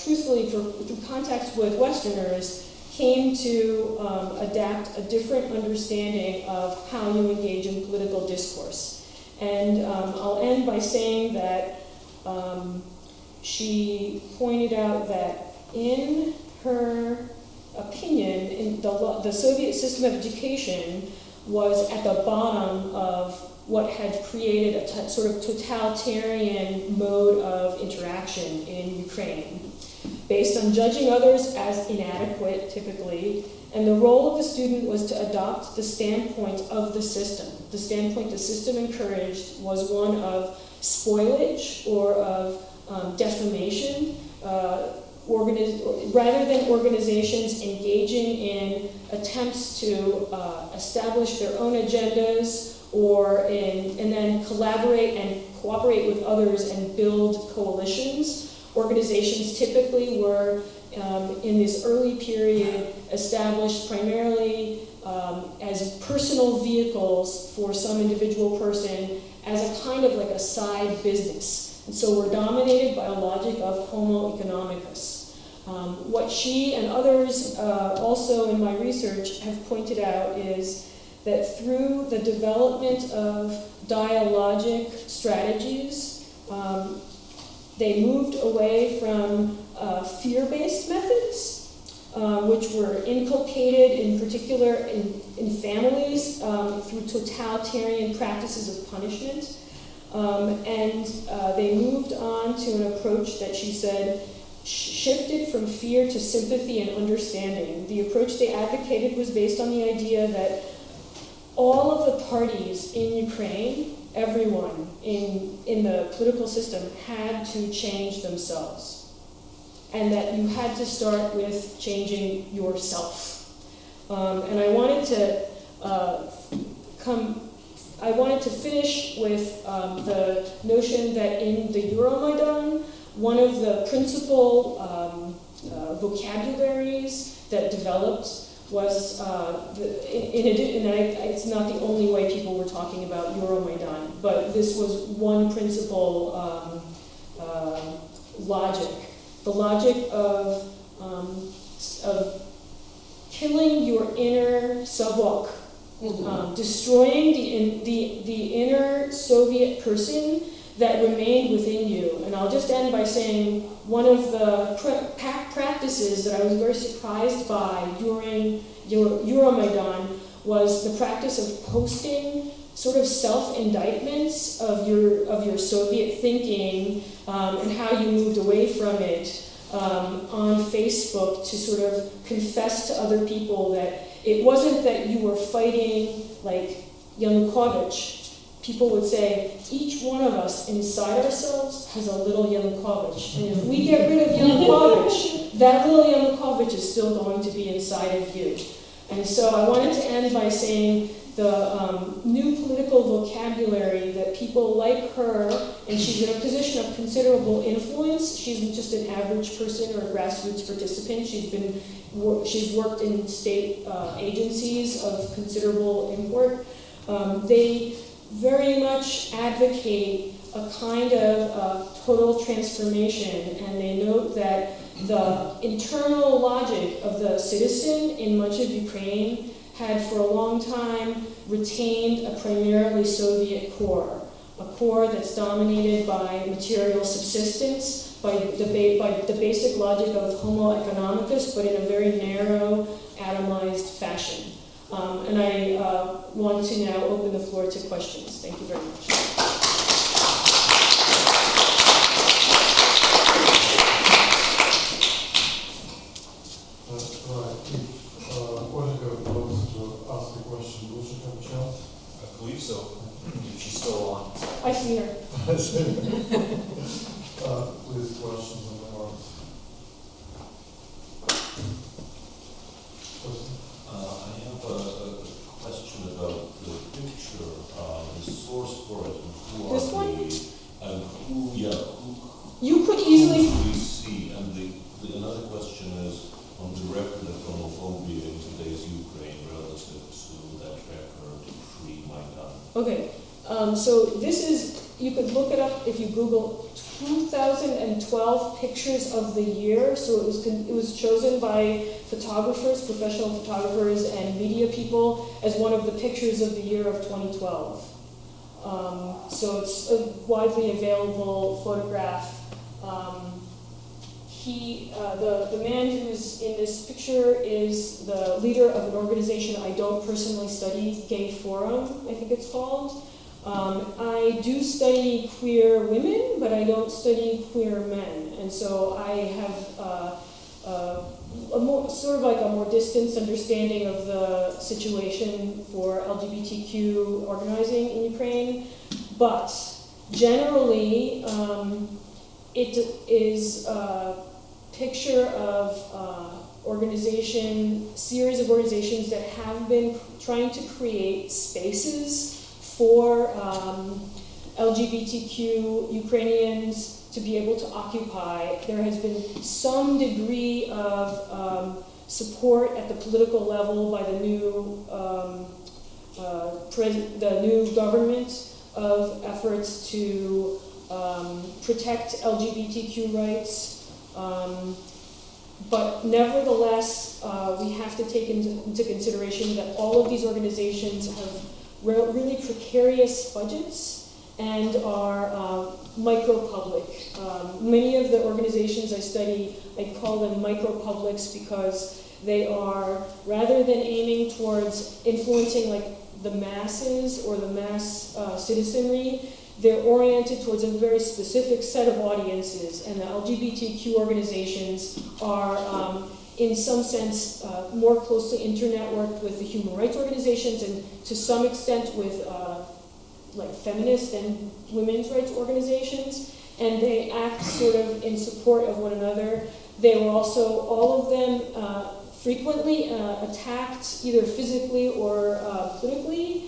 through contacts with Westerners, came to adapt a different understanding of how you engage in political discourse. And I'll end by saying that she pointed out that in her opinion, the Soviet system of education was at the bottom of what had created a sort of totalitarian mode of interaction in Ukraine, based on judging others as inadequate, typically, and the role of the student was to adopt the standpoint of the system. The standpoint the system encouraged was one of spoilage or of defamation, rather than organizations engaging in attempts to establish their own agendas and then collaborate and cooperate with others and build coalitions. Organizations typically were, in this early period, established primarily as personal vehicles for some individual person as a kind of like a side business. And so we're dominated by a logic of homo economicus. What she and others also in my research have pointed out is that through the development of dialogic strategies, they moved away from fear-based methods, which were inculcated in particular in families through totalitarian practices of punishment. And they moved on to an approach that she said shifted from fear to sympathy and understanding. The approach they advocated was based on the idea that all of the parties in Ukraine, everyone in the political system, had to change themselves, and that you had to start with changing yourself. And I wanted to finish with the notion that in the Euromaidan, one of the principal vocabularies that developed was, it's not the only way people were talking about Euromaidan, but this was one principal logic. The logic of killing your inner savok, destroying the inner Soviet person that remained within you. And I'll just end by saying one of the practices that I was very surprised by during Euromaidan was the practice of posting sort of self-indictments of your Soviet thinking and how you moved away from it on Facebook to sort of confess to other people that it wasn't that you were fighting like Yanukovych. People would say, each one of us inside ourselves has a little Yanukovych. And if we get rid of Yanukovych, that little Yanukovych is still going to be inside of you. And so I wanted to end by saying the new political vocabulary that people like her, and she's in a position of considerable influence. She's just an average person or a grassroots participant. She's worked in state agencies of considerable import. They very much advocate a kind of total transformation, and they note that the internal logic of the citizen in much of Ukraine had for a long time retained a primarily Soviet core, a core that's dominated by material subsistence, by the basic logic of homo economicus, but in a very narrow, atomized fashion. And I want to now open the floor to questions. Thank you very much. Olga wants to ask a question. Will she have a chance? I believe so, if she's still on. I see her. Please, questions on the arts. I have a question about the picture, the source for it, and who This are one? and who, You could easily. who do we see? And another question is on the record of homophobia in today's Ukraine relative to that record pre-Maidan. Okay, so this is, you could look it up if you Google 2012 pictures of the year. So it was chosen by photographers, professional photographers, and media people as one of the pictures of the year of 2012. So it's a widely available photograph. The man who's in this picture is the leader of an organization I don't personally study, Gay Forum, I think it's called. I do study queer women, but I don't study queer men, and so I have a more distanced understanding of the situation for LGBTQ organizing in Ukraine. But generally, it is a picture of series of organizations that have been trying to create spaces for LGBTQ Ukrainians to be able to occupy. There has been some degree of support at the political level by the new government of efforts to protect LGBTQ rights. But nevertheless, we have to take into consideration that all of these organizations have really precarious budgets and are micro-public. Many of the organizations I study, I call them micro-publics because they are, rather than aiming towards influencing like the masses or the mass citizenry, they're oriented towards a very specific set of audiences, and the LGBTQ organizations are, in some sense, more closely internetworked with the human rights organizations, and to some extent with like feminist and women's rights organizations, and they act sort of in support of one another. They were also, all of them, frequently attacked either physically or politically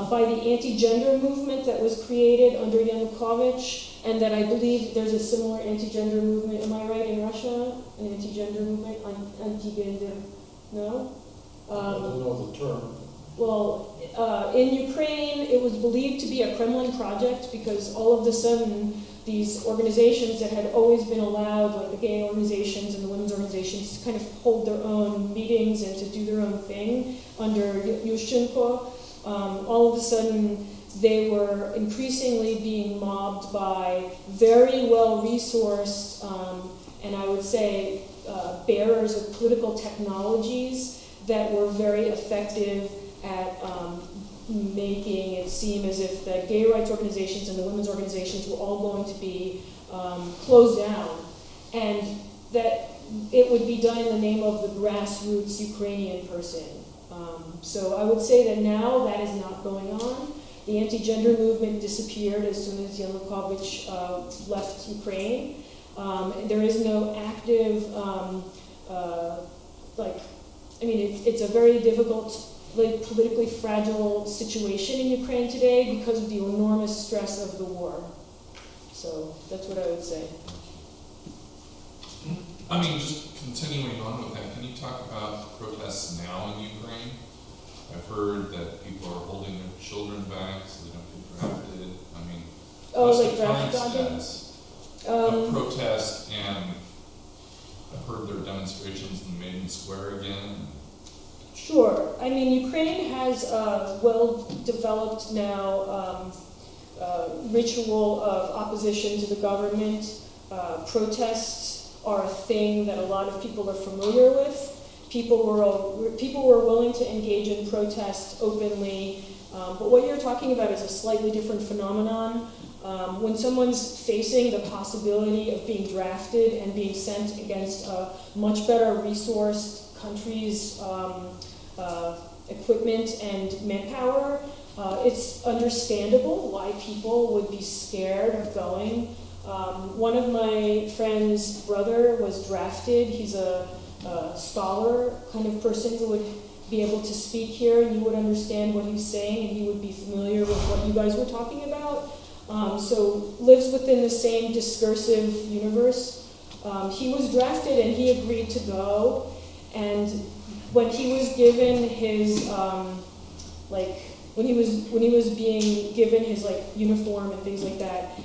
by the anti-gender movement that was created under Yanukovych, and that I believe there's a similar anti-gender movement, am I right, in Russia? An anti-gender movement, anti-gender, no? I don't know the term. Well, in Ukraine, it was believed to be a Kremlin project because all of a sudden, these organizations that had always been allowed, like the gay organizations and the women's organizations, to kind of hold their own meetings and to do their own thing under Yushchenko, all of a sudden they were increasingly being mobbed by very well-resourced and I would say bearers of political technologies that were very effective at making it seem as if the gay rights organizations and the women's organizations were all going to be closed down, and that it would be done in the name of the grassroots Ukrainian person. So I would say that now that is not going on. The anti-gender movement disappeared as soon as Yanukovych left Ukraine. There is no active, it's a very difficult like politically fragile situation in Ukraine today because of the enormous stress of the war. So that's what I would say. I mean, just continuing on with that, can you talk about protests now in Ukraine? I've heard that people are holding their children back so they don't get drafted. I mean, what's like the current draft status of protest? And I've heard there are demonstrations in Maiden Square again. Sure. I mean, Ukraine has a well-developed now ritual of opposition to the government. Protests are a thing that a lot of people are familiar with. People were willing to engage in protest openly, but what you're talking about is a slightly different phenomenon. When someone's facing the possibility of being drafted and being sent against a much better resourced country's equipment and manpower, it's understandable why people would be scared of going. One of my friend's brother was drafted. He's a scholar kind of person who would be able to speak here and you would understand what he's saying and he would be familiar with what you guys were talking about. So lives within the same discursive universe. He was drafted and he agreed to go, and when he was given his when he was being given his uniform and things like that,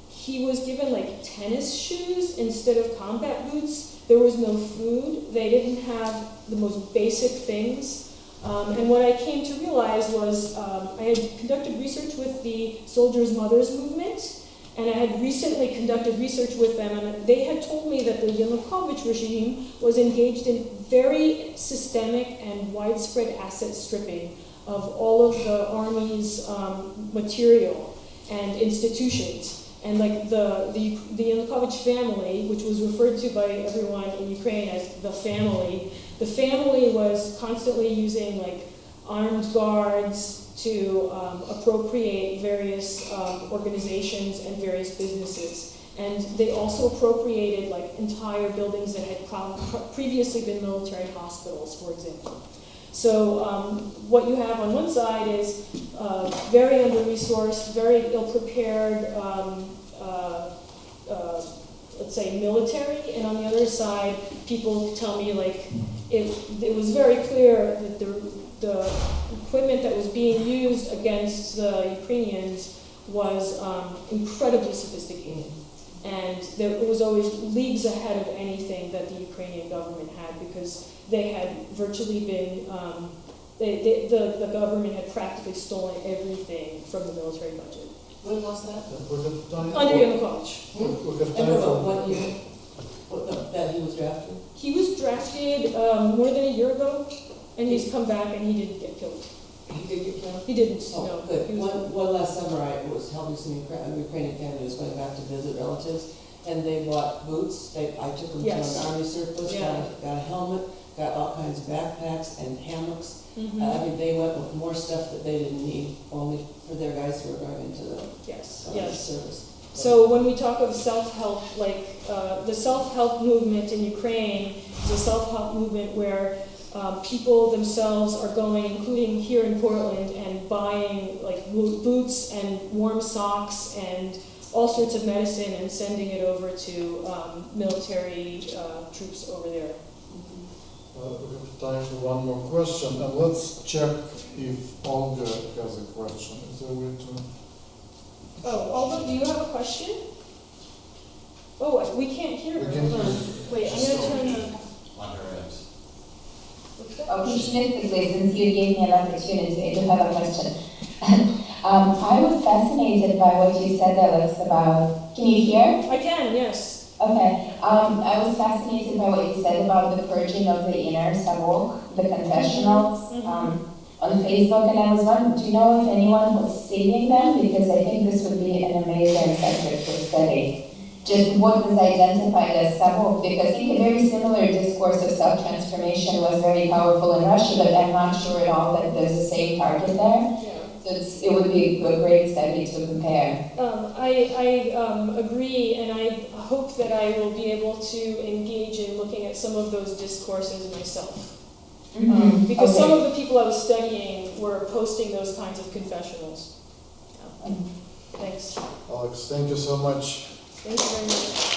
he was given tennis shoes instead of combat boots. There was no food. They didn't have the most basic things. And what I came to realize was I had conducted research with the Soldiers' Mothers movement, and I had recently conducted research with them, and they had told me that the Yanukovych regime was engaged in very systemic and widespread asset stripping of all of the army's material and institutions. And the Yanukovych family, which was referred to by everyone in Ukraine as the family was constantly using armed guards to appropriate various organizations and various businesses. And they also appropriated entire buildings that had previously been military hospitals, for example. So what you have on one side is very under-resourced, very ill-prepared, let's say military, and on the other side, people tell me it was very clear that the equipment that was being used against the Ukrainians was incredibly sophisticated. And it was always leagues ahead of anything that the Ukrainian government had, because they had virtually been, the government had practically stolen everything from the military budget. When was that? Under Yanukovych. And for what year that he was drafted? He was drafted more than a year ago, and he's come back and he didn't get killed. He did get killed? He didn't, oh, no. Good. One last summer I was helping some Ukrainian family who was going back to visit relatives, and they bought boots. I took them to an army surplus, got a helmet, got all kinds of backpacks and hammocks. Mm-hmm. I mean, they went with more stuff that they didn't need, only for their guys who were going into the service. So when we talk of self-help, the self-help movement in Ukraine is a self-help movement where people themselves are going, including here in Portland, and buying boots and warm socks and all sorts of medicine and sending it over to military troops over there. We have time for one more question, and let's check if Olga has a question. Is there a way to... Oh, Olga, do you have a question? Oh, we can't hear her. Wait, I'm going to turn the... On her end. Opportunistically, since you gave me an opportunity to have a question. I was fascinated by what you said, Alex, about... Can you hear? I can, yes. Okay. I was fascinated by what you said about the purging of the inner savok, the confessionals, on Facebook, and I was wondering, do you know if anyone was seeing them? Because I think this would be an amazing subject for study. Just what was identified as savok, because I think a very similar discourse of self-transformation was very powerful in Russia, but I'm not sure at all that there's the same target there. Yeah. So it would be a great study to compare. I agree, and I hope that I will be able to engage in looking at some of those discourses myself. Because some Okay. of the people I was studying were posting those kinds of confessionals. Yeah. Thanks. Alex, thank you so much. Thank you very much.